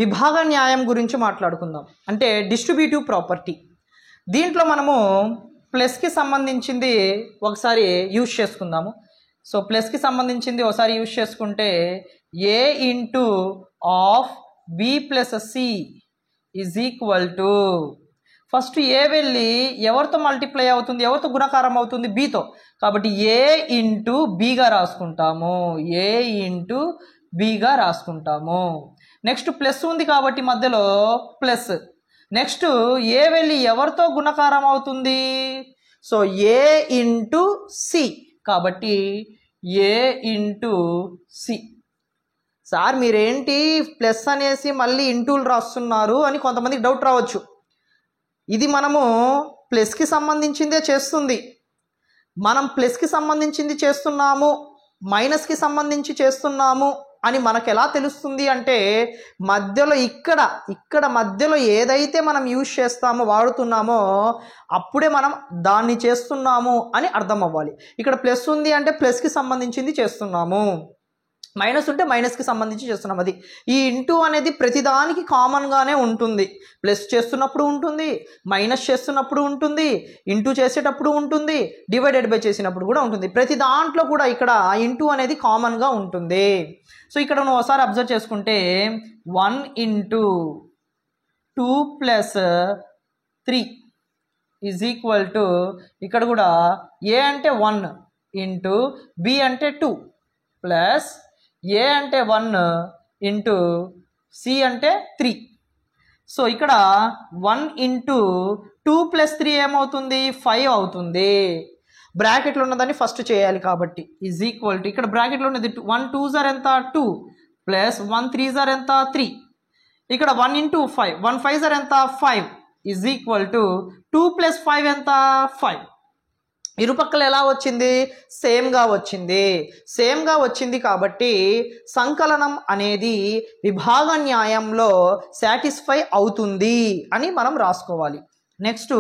విభాగ న్యాయం గురించి మాట్లాడుకుందాం, అంటే డిస్ట్రిబ్యూటివ్ ప్రాపర్టీ. దీంట్లో మనము ప్లస్కి సంబంధించింది ఒకసారి యూజ్ చేసుకుందాము. సో ప్లస్కి సంబంధించింది ఒకసారి యూజ్ చేసుకుంటే ఏ into of B plus C is equal to, first A వెళ్ళి ఎవరితో మల్టిప్లై అవుతుంది, ఎవరితో గుణకారం అవుతుంది, బితో. కాబట్టి ఏ ఇంటూ బిగా రాసుకుంటాము, ఏ ఇంటూ బిగా రాసుకుంటాము. నెక్స్ట్ ప్లస్ ఉంది కాబట్టి మధ్యలో ప్లస్. నెక్స్ట్ ఏ వెళ్ళి ఎవరితో గుణకారం అవుతుంది, సో ఏ ఇంటూ సి, కాబట్టి ఏ ఇంటూ సి. సార్ మీరేంటి ప్లస్ అనేసి మళ్ళీ ఇంటూలు రాస్తున్నారు అని కొంతమందికి డౌట్ రావచ్చు. ఇది మనము ప్లస్కి సంబంధించిందే చేస్తుంది. మనం ప్లస్కి సంబంధించింది చేస్తున్నాము, మైనస్కి సంబంధించి చేస్తున్నాము అని మనకు ఎలా తెలుస్తుంది అంటే, మధ్యలో ఇక్కడ మధ్యలో ఏదైతే మనం యూజ్ చేస్తామో, వాడుతున్నామో అప్పుడే మనం దాన్ని చేస్తున్నాము అని అర్థం అవ్వాలి. ఇక్కడ ప్లస్ ఉంది అంటే ప్లస్కి సంబంధించింది చేస్తున్నాము, మైనస్ ఉంటే మైనస్కి సంబంధించి చేస్తున్నాం. అది ఈ ఇంటూ అనేది ప్రతిదానికి కామన్గానే ఉంటుంది. ప్లస్ చేస్తున్నప్పుడు ఉంటుంది, మైనస్ చేస్తున్నప్పుడు ఉంటుంది, ఇంటూ చేసేటప్పుడు ఉంటుంది, డివైడెడ్ బై చేసినప్పుడు కూడా ఉంటుంది. ప్రతి దాంట్లో కూడా ఇక్కడ ఇంటూ అనేది కామన్గా ఉంటుంది. సో ఇక్కడ నువ్వు ఒకసారి అబ్జర్వ్ చేసుకుంటే 1 into 2 plus 3 is equal to, ఇక్కడ కూడా ఏ అంటే 1 ఇంటూ బి అంటే 2 ప్లస్ ఏ అంటే 1 ఇంటూ సి అంటే 3. సో ఇక్కడ 1 ఇంటూ 2 ప్లస్ 3 ఏమవుతుంది, 5 అవుతుంది. బ్రాకెట్లో ఉన్నదాన్ని ఫస్ట్ చేయాలి కాబట్టి ఈజ్ ఈక్వల్ టు, ఇక్కడ బ్రాకెట్లో ఉన్నది 1 2s are ఎంత, 2 ప్లస్ 1 3s are ఎంత, 3. ఇక్కడ 1 ఇంటూ 5, 1 5s are ఎంత, 5 ఈజ్ ఈక్వల్ టు 2 ప్లస్ 5 ఎంత, 5. ఇరుపక్కల ఎలా వచ్చింది, సేమ్గా వచ్చింది. సేమ్గా వచ్చింది కాబట్టి సంకలనం అనేది విభాగ న్యాయంలో సాటిస్ఫై అవుతుంది అని మనం రాసుకోవాలి. నెక్స్ట్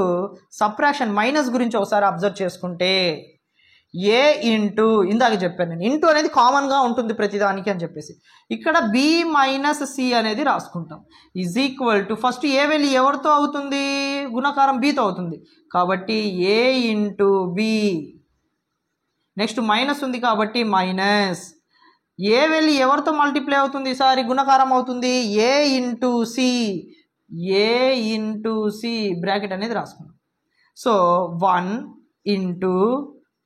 సబ్ట్రాక్షన్ మైనస్ గురించి ఒకసారి అబ్జర్వ్ చేసుకుంటే, ఏ ఇంటూ, ఇందాక చెప్పాను నేను ఇంటూ అనేది కామన్గా ఉంటుంది ప్రతిదానికి అని చెప్పేసి, ఇక్కడ బి మైనస్ సి అనేది రాసుకుంటాం. Is equal to, first A వెళ్ళి ఎవరితో అవుతుంది, గుణకారం బితో అవుతుంది కాబట్టి A into B. Next minus ఉంది కాబట్టి మైనస్, ఏ వెళ్ళి ఎవరితో మల్టిప్లై అవుతుంది, ఈసారి గుణకారం అవుతుంది, ఏ ఇంటూ సి, ఏ ఇంటూ సి బ్రాకెట్ అనేది రాసుకున్నాం. సో 1 ఇంటూ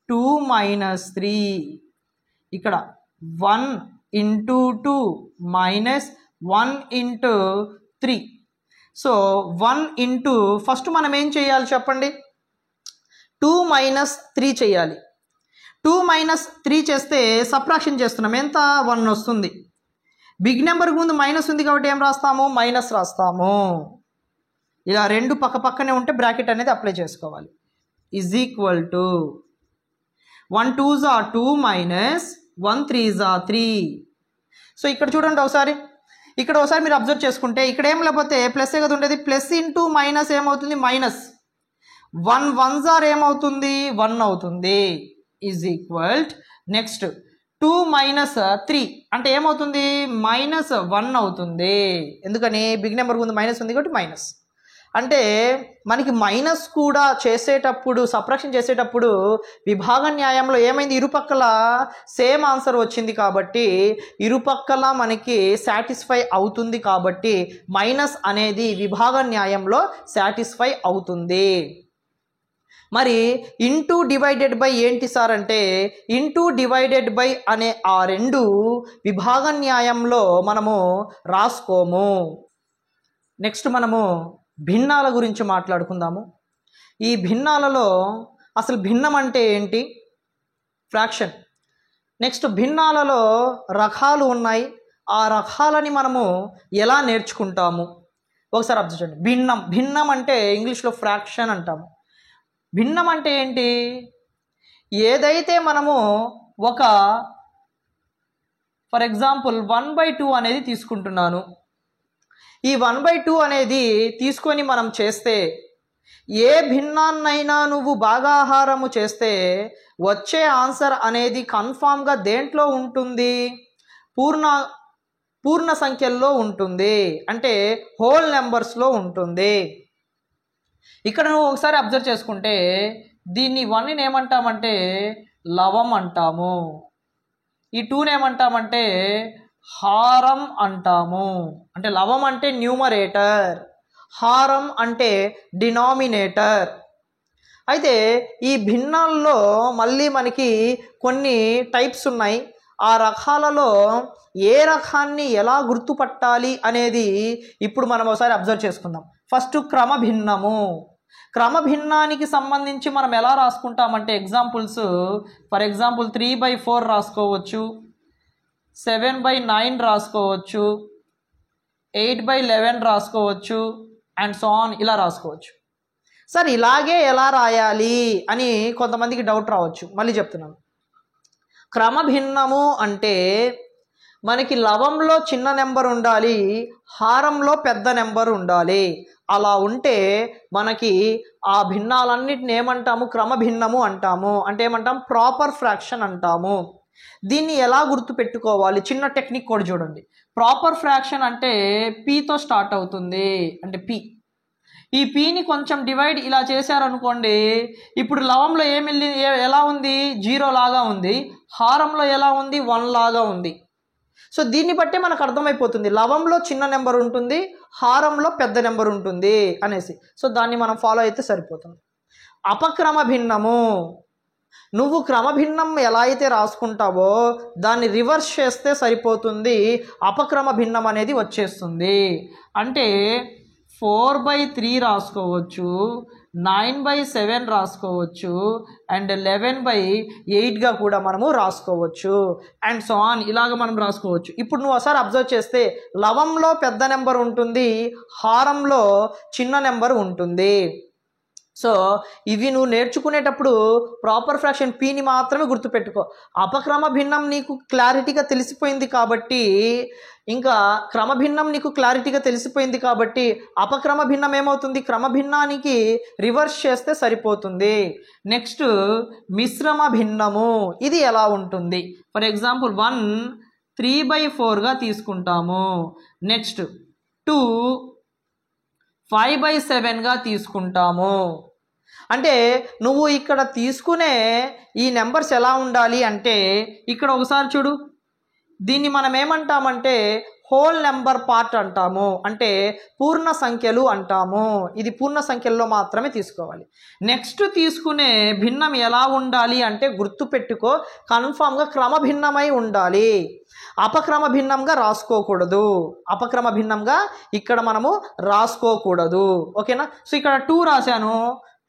2 మైనస్ 3, ఇక్కడ 1 into 2 minus 1 into 3. So 1 into, first మనం ఏం చేయాలి చెప్పండి, 2 మైనస్ 3 చేయాలి. 2 - 3 చేస్తే సబ్ట్రాక్షన్ చేస్తున్నాం, ఎంత 1 వస్తుంది. బిగ్ నెంబర్కి ముందు మైనస్ ఉంది కాబట్టి ఏం రాస్తాము, మైనస్ రాస్తాము. ఇలా రెండు పక్క పక్కనే ఉంటే బ్రాకెట్ అనేది అప్లై చేసుకోవాలి. Is equal to 1 2s are 2 minus 1 3s are 3. So ఇక్కడ చూడండి ఒకసారి, ఇక్కడ ఒకసారి మీరు అబ్జర్వ్ చేసుకుంటే ఇక్కడ ఏం లేకపోతే ప్లస్ కదా ఉండేది, ప్లస్ ఇంటూ మైనస్ ఏమవుతుంది, మైనస్. 1 1s are ఏమవుతుంది, 1 అవుతుంది. ఈజ్ ఈక్వల్ నెక్స్ట్ 2 - 3 అంటే ఏమవుతుంది, -1 అవుతుంది. ఎందుకని, బిగ్ నెంబర్ ముందు మైనస్ ఉంది కాబట్టి మైనస్. అంటే మనకి మైనస్ కూడా చేసేటప్పుడు, సబ్ట్రాక్షన్ చేసేటప్పుడు విభాగ న్యాయంలో ఏమైంది, ఇరుపక్కల సేమ్ ఆన్సర్ వచ్చింది కాబట్టి ఇరుపక్కల మనకి సాటిస్ఫై అవుతుంది కాబట్టి మైనస్ అనేది విభాగ న్యాయంలో సాటిస్ఫై అవుతుంది. మరి ఇంటూ డివైడెడ్ బై ఏంటి సార్ అంటే, ఇంటూ డివైడెడ్ బై అనే ఆ రెండు విభాగ న్యాయంలో మనము రాసుకోము. నెక్స్ట్ మనము భిన్నాల గురించి మాట్లాడుకుందాము. ఈ భిన్నాలలో అసలు భిన్నం అంటే ఏంటి, ఫ్రాక్షన్. నెక్స్ట్ భిన్నాలలో రకాలు ఉన్నాయి, ఆ రకాలని మనము ఎలా నేర్చుకుంటాము ఒకసారి అబ్జర్వ్ చేయండి. భిన్నం అంటే ఇంగ్లీష్లో ఫ్రాక్షన్ అంటాము. భిన్నం అంటే ఏంటి, ఏదైతే మనము ఒక ఫర్ ఎగ్జాంపుల్ 1/2 అనేది తీసుకుంటున్నాను, ఈ 1/2 అనేది తీసుకొని మనం చేస్తే, ఏ భిన్నాన్నైనా నువ్వు భాగాహారము చేస్తే వచ్చే ఆన్సర్ అనేది కన్ఫామ్గా దేంట్లో ఉంటుంది, పూర్ణ సంఖ్యల్లో ఉంటుంది, అంటే హోల్ నెంబర్స్లో ఉంటుంది. ఇక్కడ నువ్వు ఒకసారి అబ్జర్వ్ చేసుకుంటే దీన్ని 1ని ఏమంటామంటే లవం అంటాము, ఈ 2ని ఏమంటామంటే హారం అంటాము. అంటే లవం అంటే న్యూమరేటర్, హారం అంటే డినామినేటర్. అయితే ఈ భిన్నాల్లో మళ్ళీ మనకి కొన్ని టైప్స్ ఉన్నాయి. ఆ రకాలలో ఏ రకాన్ని ఎలా గుర్తుపట్టాలి అనేది ఇప్పుడు మనం ఒకసారి అబ్జర్వ్ చేసుకుందాం. ఫస్ట్ క్రమభిన్నము. క్రమభిన్నానికి సంబంధించి మనం ఎలా రాసుకుంటామంటే ఎగ్జాంపుల్స్, ఫర్ ఎగ్జాంపుల్ 3/4 రాసుకోవచ్చు, 7/9 రాసుకోవచ్చు, 8/11 రాసుకోవచ్చు, అండ్ సో ఆన్ ఇలా రాసుకోవచ్చు. సార్ ఇలాగే ఎలా రాయాలి అని కొంతమందికి డౌట్ రావచ్చు. మళ్ళీ చెప్తున్నాను, క్రమభిన్నము అంటే మనకి లవంలో చిన్న నెంబర్ ఉండాలి, హారంలో పెద్ద నెంబర్ ఉండాలి. అలా ఉంటే మనకి ఆ భిన్నాలన్నిటిని ఏమంటాము, క్రమభిన్నము అంటాము. అంటే ఏమంటాం, ప్రాపర్ ఫ్రాక్షన్ అంటాము. దీన్ని ఎలా గుర్తుపెట్టుకోవాలి, చిన్న టెక్నిక్ కూడా చూడండి. ప్రాపర్ ఫ్రాక్షన్ అంటే పీతో స్టార్ట్ అవుతుంది, అంటే పీ. ఈ పీని కొంచెం డివైడ్ ఇలా చేశారనుకోండి, ఇప్పుడు లవంలో ఎలా ఉంది, 0 లాగా ఉంది, హారంలో ఎలా ఉంది, 1 లాగా ఉంది. సో దీన్ని బట్టే మనకు అర్థమైపోతుంది లవంలో చిన్న నెంబర్ ఉంటుంది, హారంలో పెద్ద నెంబర్ ఉంటుంది అనేసి. సో దాన్ని మనం ఫాలో అయితే సరిపోతుంది. అపక్రమ భిన్నము, నువ్వు క్రమభిన్నం ఎలా అయితే రాసుకుంటావో దాన్ని రివర్స్ చేస్తే సరిపోతుంది, అపక్రమ భిన్నం అనేది వచ్చేస్తుంది. అంటే 4/3 రాసుకోవచ్చు, 9/7 రాసుకోవచ్చు, అండ్ 11/8గా కూడా మనము రాసుకోవచ్చు, అండ్ సో ఆన్ ఇలాగ మనం రాసుకోవచ్చు. ఇప్పుడు నువ్వు ఒకసారి అబ్జర్వ్ చేస్తే లవంలో పెద్ద నెంబర్ ఉంటుంది, హారంలో చిన్న నెంబర్ ఉంటుంది. సో ఇవి నువ్వు నేర్చుకునేటప్పుడు ప్రాపర్ ఫ్రాక్షన్ పీని మాత్రమే గుర్తుపెట్టుకో. అపక్రమ భిన్నం నీకు క్లారిటీగా తెలిసిపోయింది కాబట్టి, ఇంకా క్రమభిన్నం నీకు క్లారిటీగా తెలిసిపోయింది కాబట్టి అపక్రమ భిన్నం ఏమవుతుంది, క్రమభిన్నానికి రివర్స్ చేస్తే సరిపోతుంది. నెక్స్ట్ మిశ్రమ భిన్నము, ఇది ఎలా ఉంటుంది, ఫర్ ఎగ్జాంపుల్ 1 3/4గా తీసుకుంటాము, నెక్స్ట్ 2 5/7గా తీసుకుంటాము. అంటే నువ్వు ఇక్కడ తీసుకునే ఈ నెంబర్స్ ఎలా ఉండాలి అంటే, ఇక్కడ ఒకసారి చూడు, దీన్ని మనం ఏమంటామంటే హోల్ నెంబర్ పార్ట్ అంటాము, అంటే పూర్ణ సంఖ్యలు అంటాము. ఇది పూర్ణ సంఖ్యల్లో మాత్రమే తీసుకోవాలి. నెక్స్ట్ తీసుకునే భిన్నం ఎలా ఉండాలి అంటే గుర్తుపెట్టుకో, కన్ఫామ్గా క్రమభిన్నమై ఉండాలి, అపక్రమ భిన్నంగా రాసుకోకూడదు. అపక్రమ భిన్నంగా ఇక్కడ మనము రాసుకోకూడదు, ఓకేనా. సో ఇక్కడ 2 రాశాను,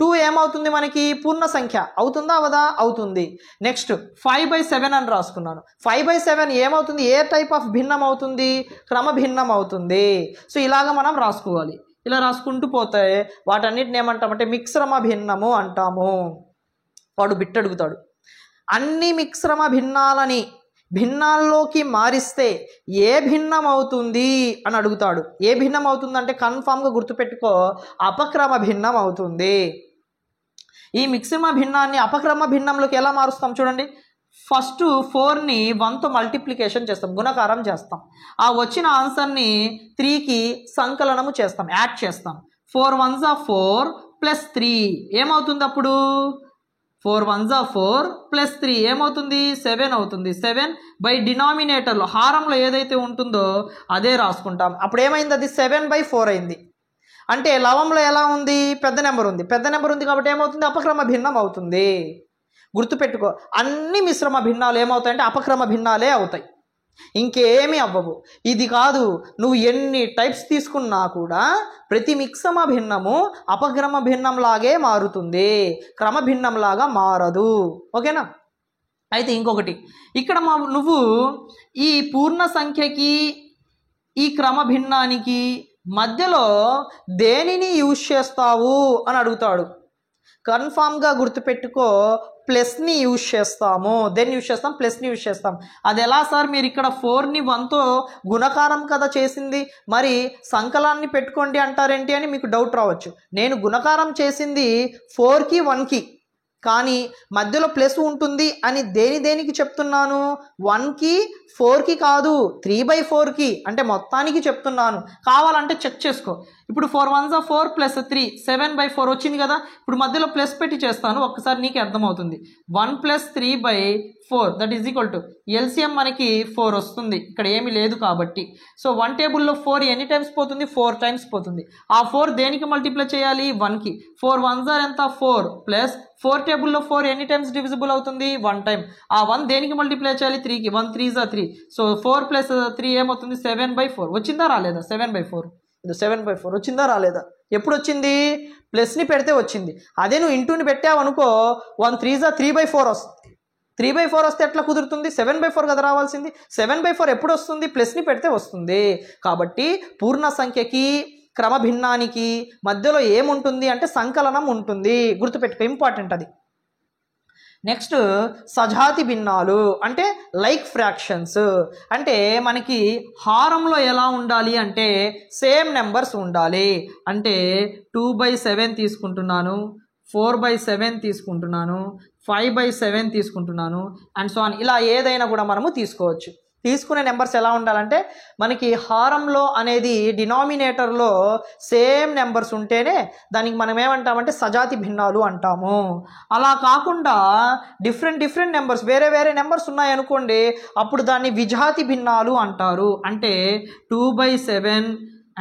2 ఏమవుతుంది మనకి పూర్ణ సంఖ్య అవుతుందా అవదా అవుతుంది. నెక్స్ట్ 5/7 అని రాసుకున్నాను. 5/7 ఏమవుతుంది, ఏ టైప్ ఆఫ్ భిన్నం అవుతుంది, క్రమ భిన్నం అవుతుంది. సో ఇలాగ మనం రాసుకోవాలి. ఇలా రాసుకుంటూ పోతే వాటన్నిటిని ఏమంటామంటే మిశ్రమ భిన్నము అంటాము. వాడు బిట్ అడుగుతాడు, అన్ని మిశ్రమ భిన్నాలని భిన్నాల్లోకి మారిస్తే ఏ భిన్నం అవుతుంది అని అడుగుతాడు. ఏ భిన్నం అవుతుందంటే కన్ఫామ్గా గుర్తుపెట్టుకో, అపక్రమ భిన్నం అవుతుంది. ఈ మిశ్రమ భిన్నాన్ని అపక్రమ భిన్నంలోకి ఎలా మారుస్తాం చూడండి. ఫస్ట్ 4ని 1తో మల్టిప్లికేషన్ చేస్తాం, గుణకారం చేస్తాం. ఆ వచ్చిన ఆన్సర్ని 3కి సంకలనము చేస్తాం, యాడ్ చేస్తాం. 4 1s are 4 ప్లస్ 3 ఏమవుతుంది అప్పుడు 4 1s are 4 ప్లస్ 3 ఏమవుతుంది 7 అవుతుంది. 7 బై డినామినేటర్లో హారంలో ఏదైతే ఉంటుందో అదే రాసుకుంటాం. అప్పుడు ఏమైంది, అది 7/4 అయింది. అంటే లవంలో ఎలా ఉంది, పెద్ద నెంబర్ ఉంది. పెద్ద నెంబర్ ఉంది కాబట్టి ఏమవుతుంది, అపక్రమ భిన్నం అవుతుంది. గుర్తుపెట్టుకో, అన్ని మిశ్రమ భిన్నాలు ఏమవుతాయంటే అపక్రమ భిన్నాలే అవుతాయి, ఇంకేమీ అవ్వవు. ఇది కాదు, నువ్వు ఎన్ని టైప్స్ తీసుకున్నా కూడా ప్రతి మిశ్రమ భిన్నము అపక్రమ భిన్నంలాగే మారుతుంది, క్రమ భిన్నంలాగా మారదు. ఓకేనా. అయితే ఇంకొకటి, ఇక్కడ నువ్వు ఈ పూర్ణ సంఖ్యకి ఈ క్రమ భిన్నానికి మధ్యలో దేనిని యూజ్ చేస్తావు అని అడుగుతాడు. కన్ఫామ్గా గుర్తుపెట్టుకో, ప్లస్ని యూజ్ చేస్తాము. దేన్ని యూజ్ చేస్తాం, ప్లస్ని యూజ్ చేస్తాం. అది ఎలా సార్, మీరు ఇక్కడ 4ని 1తో గుణకారం కదా చేసింది, మరి సంకలాన్ని పెట్టుకోండి అంటారేంటి అని మీకు డౌట్ రావచ్చు. నేను గుణకారం చేసింది 4కి 1కి, కానీ మధ్యలో ప్లస్ ఉంటుంది అని దేనికి చెప్తున్నాను, 1కి 4కి కాదు 3/4కి, అంటే మొత్తానికి చెప్తున్నాను. కావాలంటే చెక్ చేసుకో. ఇప్పుడు 4 1s are 4 ప్లస్ 3 7/4 వచ్చింది కదా. ఇప్పుడు మధ్యలో ప్లస్ పెట్టి చేస్తాను, ఒక్కసారి నీకు అర్థమవుతుంది. 1 plus 3/4 that is equal to LCM మనకి 4 వస్తుంది, ఇక్కడ ఏమీ లేదు కాబట్టి. సో 1 టేబుల్లో 4 ఎన్ని టైమ్స్ పోతుంది, 4 టైమ్స్ పోతుంది. ఆ 4 దేనికి మల్టిప్లై చేయాలి, 1కి. 4 1s are ఎంత 4 ప్లస్ 4 టేబుల్లో 4 ఎన్ని టైమ్స్ డివిజిబుల్ అవుతుంది, 1 టైమ్. ఆ 1 దేనికి మల్టిప్లై చేయాలి, 3కి. 1 3s are 3. సో 4 ప్లస్ 3 ఏమవుతుంది, 7/4. వచ్చిందా రాలేదా, 7/4. ఇది 7/4 వచ్చిందా రాలేదా, ఎప్పుడు వచ్చింది, ప్లస్ని పెడితే వచ్చింది. అదే నువ్వు ఇంటూని పెట్టావు అనుకో, 1 3s are 3/4 వస్తుంది. 3/4 వస్తే ఎట్లా కుదురుతుంది, 7/4 కదా రావాల్సింది. 7/4 ఎప్పుడు వస్తుంది, ప్లస్ని పెడితే వస్తుంది. కాబట్టి పూర్ణ సంఖ్యకి క్రమ భిన్నానికి మధ్యలో ఏముంటుంది అంటే సంకలనం ఉంటుంది, గుర్తుపెట్టుకో, ఇంపార్టెంట్ అది. నెక్స్ట్ సజాతి భిన్నాలు అంటే లైక్ ఫ్రాక్షన్స్. అంటే మనకి హారంలో ఎలా ఉండాలి అంటే సేమ్ నెంబర్స్ ఉండాలి. అంటే 2/7 తీసుకుంటున్నాను, 4/7 తీసుకుంటున్నాను, 5/7 తీసుకుంటున్నాను అండ్ సో ఆన్. ఇలా ఏదైనా కూడా మనము తీసుకోవచ్చు. తీసుకునే నెంబర్స్ ఎలా ఉండాలంటే మనకి హారంలో అనేది డినామినేటర్లో సేమ్ నెంబర్స్ ఉంటేనే దానికి మనం ఏమంటామంటే సజాతి భిన్నాలు అంటాము. అలా కాకుండా డిఫరెంట్ నెంబర్స్, వేరే నెంబర్స్ ఉన్నాయనుకోండి, అప్పుడు దాన్ని విజాతి భిన్నాలు అంటారు. అంటే 2/7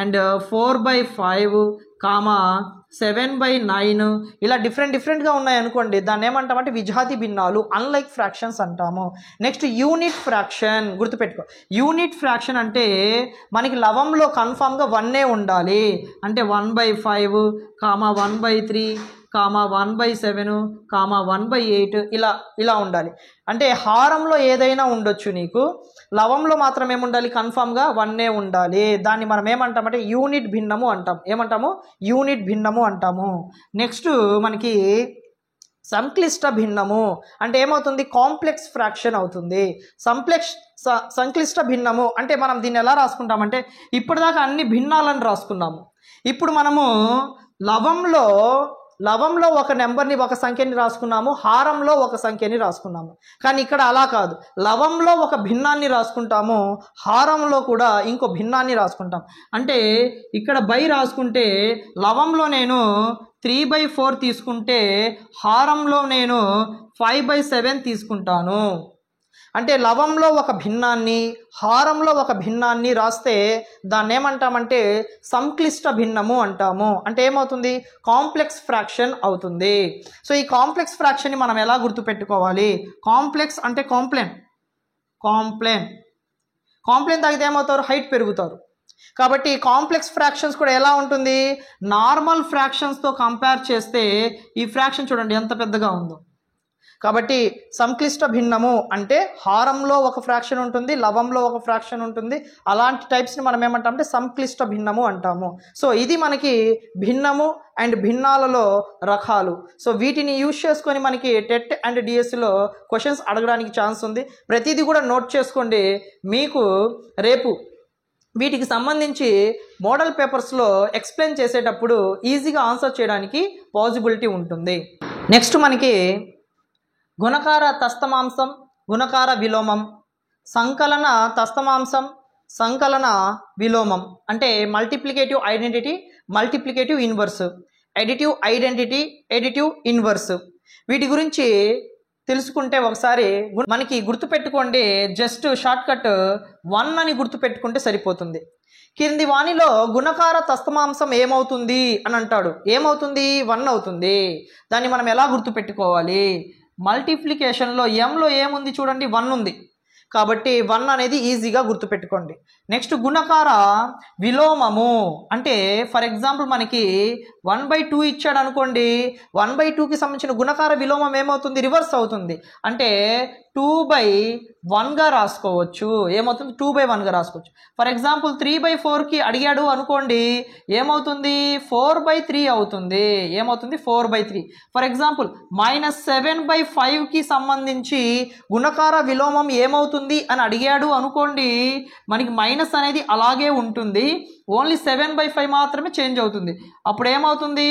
అండ్ 4/5 కామా 7/9 ఇలా డిఫరెంట్గా ఉన్నాయనుకోండి, దాన్ని ఏమంటామంటే విజాతి భిన్నాలు, అన్లైక్ ఫ్రాక్షన్స్ అంటాము. Next unit fraction. గుర్తుపెట్టుకో, యూనిట్ ఫ్రాక్షన్ అంటే మనకి లవంలో కన్ఫామ్గా 1 ఉండాలి. అంటే 1/5 కామా 1/3 కామా 1/7 కామా 1/8 ఇలా ఉండాలి. అంటే హారంలో ఏదైనా ఉండొచ్చు నీకు, లవంలో మాత్రం ఏముండాలి, కన్ఫామ్గా 1 ఉండాలి. దాన్ని మనం ఏమంటామంటే యూనిట్ భిన్నము అంటాం. ఏమంటాము, యూనిట్ భిన్నము అంటాము. నెక్స్ట్ మనకి సంక్లిష్ట భిన్నము అంటే ఏమవుతుంది, కాంప్లెక్స్ ఫ్రాక్షన్ అవుతుంది. సంక్లిష్ట భిన్నము అంటే మనం దీన్ని ఎలా రాసుకుంటామంటే, ఇప్పటిదాకా అన్ని భిన్నాలను రాసుకున్నాము. ఇప్పుడు మనము లవంలో ఒక నెంబర్ని, ఒక సంఖ్యని రాసుకున్నాము, హారంలో ఒక సంఖ్యని రాసుకున్నాము. కానీ ఇక్కడ అలా కాదు, లవంలో ఒక భిన్నాన్ని రాసుకుంటాము, హారంలో కూడా ఇంకో భిన్నాన్ని రాసుకుంటాం. అంటే ఇక్కడ బై రాసుకుంటే లవంలో నేను 3/4 తీసుకుంటే హారంలో నేను 5/7 తీసుకుంటాను. అంటే లవంలో ఒక భిన్నాన్ని, హారంలో ఒక భిన్నాన్ని రాస్తే దాన్ని ఏమంటామంటే సంక్లిష్ట భిన్నము అంటాము. అంటే ఏమవుతుంది, కాంప్లెక్స్ ఫ్రాక్షన్ అవుతుంది. సో ఈ కాంప్లెక్స్ ఫ్రాక్షన్ని మనం ఎలా గుర్తుపెట్టుకోవాలి, కాంప్లెక్స్ అంటే కాంప్లెన్ తాగితే ఏమవుతారు, హైట్ పెరుగుతారు. కాబట్టి కాంప్లెక్స్ ఫ్రాక్షన్స్ కూడా ఎలా ఉంటుంది, నార్మల్ ఫ్రాక్షన్స్తో కంపేర్ చేస్తే ఈ ఫ్రాక్షన్ చూడండి ఎంత పెద్దగా ఉందో. కాబట్టి సంక్లిష్ట భిన్నము అంటే హారంలో ఒక ఫ్రాక్షన్ ఉంటుంది, లవంలో ఒక ఫ్రాక్షన్ ఉంటుంది. అలాంటి టైప్స్ని మనం ఏమంటామంటే సంక్లిష్ట భిన్నము అంటాము. సో ఇది మనకి భిన్నము అండ్ భిన్నాలలో రకాలు. సో వీటిని యూజ్ చేసుకొని మనకి టెట్ అండ్ డిఎస్సిలో క్వశ్చన్స్ అడగడానికి ఛాన్స్ ఉంది. ప్రతిదీ కూడా నోట్ చేసుకోండి. మీకు రేపు వీటికి సంబంధించి మోడల్ పేపర్స్లో ఎక్స్ప్లెయిన్ చేసేటప్పుడు ఈజీగా ఆన్సర్ చేయడానికి పాసిబిలిటీ ఉంటుంది. నెక్స్ట్ మనకి గుణకార తస్తమాంసం, గుణకార విలోమం, సంకలన తస్తమాంసం, సంకలన విలోమం అంటే multiplicative identity, multiplicative inverse, additive identity, additive inverse. వీటి గురించి తెలుసుకుంటే ఒకసారి మనకి గుర్తుపెట్టుకోండి. జస్ట్ షార్ట్ కట్ 1 అని గుర్తుపెట్టుకుంటే సరిపోతుంది. కింది వానిలో గుణకార తస్తమాంసం ఏమవుతుంది అని అంటాడు. ఏమవుతుంది? 1 అవుతుంది. దాన్ని మనం ఎలా గుర్తుపెట్టుకోవాలి? మల్టిప్లికేషన్లో ఎంలో ఏముంది చూడండి, 1 ఉంది. కాబట్టి 1 అనేది ఈజీగా గుర్తుపెట్టుకోండి. నెక్స్ట్ గుణకార విలోమము అంటే ఫర్ ఎగ్జాంపుల్ మనకి 1/2 ఇచ్చాడు అనుకోండి, 1/2కి సంబంధించిన గుణకార విలోమం ఏమవుతుంది? రివర్స్ అవుతుంది. అంటే 2/1గా రాసుకోవచ్చు. ఏమవుతుంది? 2/1గా రాసుకోవచ్చు. ఫర్ ఎగ్జాంపుల్ 3/4కి అడిగాడు అనుకోండి, ఏమవుతుంది? 4/3 అవుతుంది. ఏమవుతుంది? 4/3. ఫర్ ఎగ్జాంపుల్ -7/5కి సంబంధించి గుణకార విలోమం ఏమవుతుంది అని అడిగాడు అనుకోండి, మనకి మైనస్ అనేది అలాగే ఉంటుంది. ఓన్లీ 7/5 మాత్రమే చేంజ్ అవుతుంది. అప్పుడు ఏమవుతుంది?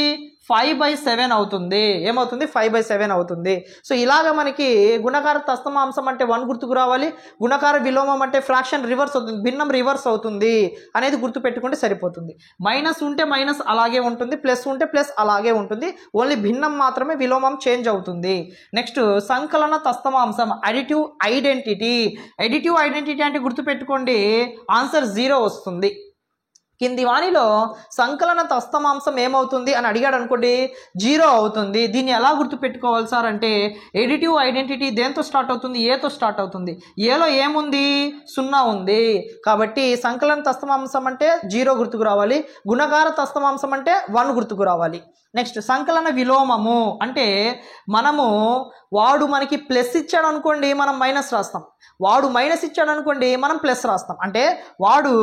5/7 అవుతుంది. ఏమవుతుంది? 5/7 అవుతుంది. సో ఇలాగ మనకి గుణకార తస్తమాంసం అంటే 1 గుర్తుకు రావాలి, గుణకార విలోమం అంటే ఫ్రాక్షన్ రివర్స్ అవుతుంది, భిన్నం రివర్స్ అవుతుంది అనేది గుర్తుపెట్టుకుంటే సరిపోతుంది. మైనస్ ఉంటే మైనస్ అలాగే ఉంటుంది, ప్లస్ ఉంటే ప్లస్ అలాగే ఉంటుంది. ఓన్లీ భిన్నం మాత్రమే, విలోమం చేంజ్ అవుతుంది. నెక్స్ట్ సంకలన తస్తమాంసం, అడిటివ్ ఐడెంటిటీ. అడిటివ్ ఐడెంటిటీ అంటే గుర్తుపెట్టుకోండి, ఆన్సర్ 0 వస్తుంది. కింది వానిలో సంకలన తస్తమాంసం ఏమవుతుంది అని అడిగాడు అనుకోండి, 0 అవుతుంది. దీన్ని ఎలా గుర్తుపెట్టుకోవాలి సార్ అంటే, ఎడిటివ్ ఐడెంటిటీ దేంతో స్టార్ట్ అవుతుంది? ఏతో స్టార్ట్ అవుతుంది. ఏలో ఏముంది? 0 ఉంది. కాబట్టి సంకలన తస్తమాంసం అంటే 0 గుర్తుకు రావాలి, గుణకార తస్తమాంసం అంటే 1 గుర్తుకు రావాలి. నెక్స్ట్ సంకలన విలోమము అంటే మనము వాడు మనకి ప్లస్ ఇచ్చాడు అనుకోండి, మనం మైనస్ రాస్తాం. వాడు మైనస్ ఇచ్చాడు అనుకోండి, మనం ప్లస్ రాస్తాం. అంటే వాడు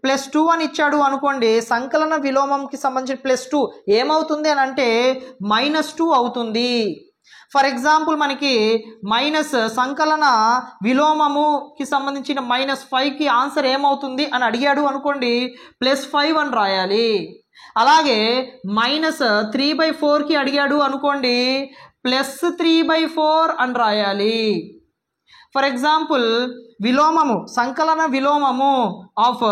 +2 అని ఇచ్చాడు అనుకోండి, సంకలన విలోమంకి సంబంధించిన +2 ఏమవుతుంది అని అంటే -2 అవుతుంది. ఫర్ ఎగ్జాంపుల్ మనకి మైనస్ సంకలన విలోమముకి సంబంధించిన -5కి ఆన్సర్ ఏమవుతుంది అని అడిగాడు అనుకోండి, +5 అని రాయాలి. అలాగే -3/4కి అడిగాడు అనుకోండి, +3/4 అని రాయాలి. ఫర్ ఎగ్జాంపుల్ విలోమము, సంకలన విలోమము ఆఫ్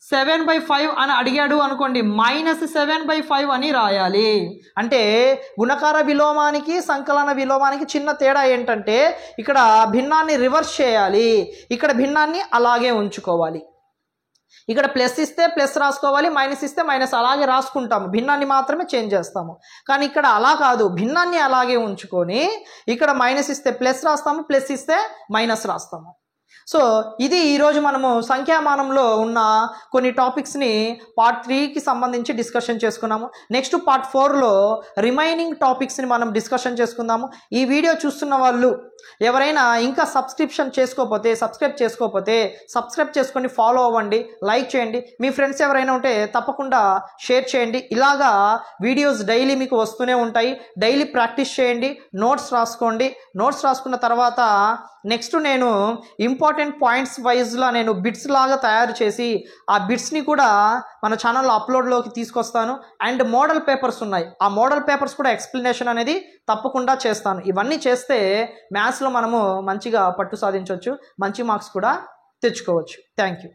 7/5 అని అడిగాడు అనుకోండి, -7/5 అని రాయాలి. అంటే గుణకార విలోమానికి సంకలన విలోమానికి చిన్న తేడా ఏంటంటే, ఇక్కడ భిన్నాన్ని రివర్స్ చేయాలి, ఇక్కడ భిన్నాన్ని అలాగే ఉంచుకోవాలి. ఇక్కడ ప్లస్ ఇస్తే ప్లస్ రాసుకోవాలి, మైనస్ ఇస్తే మైనస్, అలాగే రాసుకుంటాము, భిన్నాన్ని మాత్రమే చేంజ్ చేస్తాము. కానీ ఇక్కడ అలా కాదు, భిన్నాన్ని అలాగే ఉంచుకొని ఇక్కడ మైనస్ ఇస్తే ప్లస్ రాస్తాము, ప్లస్ ఇస్తే మైనస్ రాస్తాము. సో ఇది ఈరోజు మనము సంఖ్యామానంలో ఉన్న కొన్ని టాపిక్స్ని పార్ట్ 3కి సంబంధించి డిస్కషన్ చేసుకున్నాము. నెక్స్ట్ పార్ట్ 4లో రిమైనింగ్ టాపిక్స్ని మనం డిస్కషన్ చేసుకుందాము. ఈ వీడియో చూస్తున్న వాళ్ళు ఎవరైనా ఇంకా సబ్స్క్రిప్షన్ చేసుకోకపోతే సబ్స్క్రైబ్ చేసుకొని ఫాలో అవ్వండి, లైక్ చేయండి. మీ ఫ్రెండ్స్ ఎవరైనా ఉంటే తప్పకుండా షేర్ చేయండి. ఇలాగా వీడియోస్ డైలీ మీకు వస్తూనే ఉంటాయి. డైలీ ప్రాక్టీస్ చేయండి, నోట్స్ రాసుకోండి. నోట్స్ రాసుకున్న తర్వాత నెక్స్ట్ నేను ఇంపార్టెంట్ పాయింట్స్ వైజ్లా నేను బిట్స్ లాగా తయారు చేసి ఆ బిట్స్ని కూడా మన ఛానల్లో అప్లోడ్లోకి తీసుకొస్తాను. అండ్ మోడల్ పేపర్స్ ఉన్నాయి, ఆ మోడల్ పేపర్స్ కూడా ఎక్స్ప్లెనేషన్ అనేది తప్పకుండా చేస్తాను. ఇవన్నీ చేస్తే మ్యాథ్స్లో మనము మంచిగా పట్టు సాధించవచ్చు, మంచి మార్క్స్ కూడా తెచ్చుకోవచ్చు. Thank you.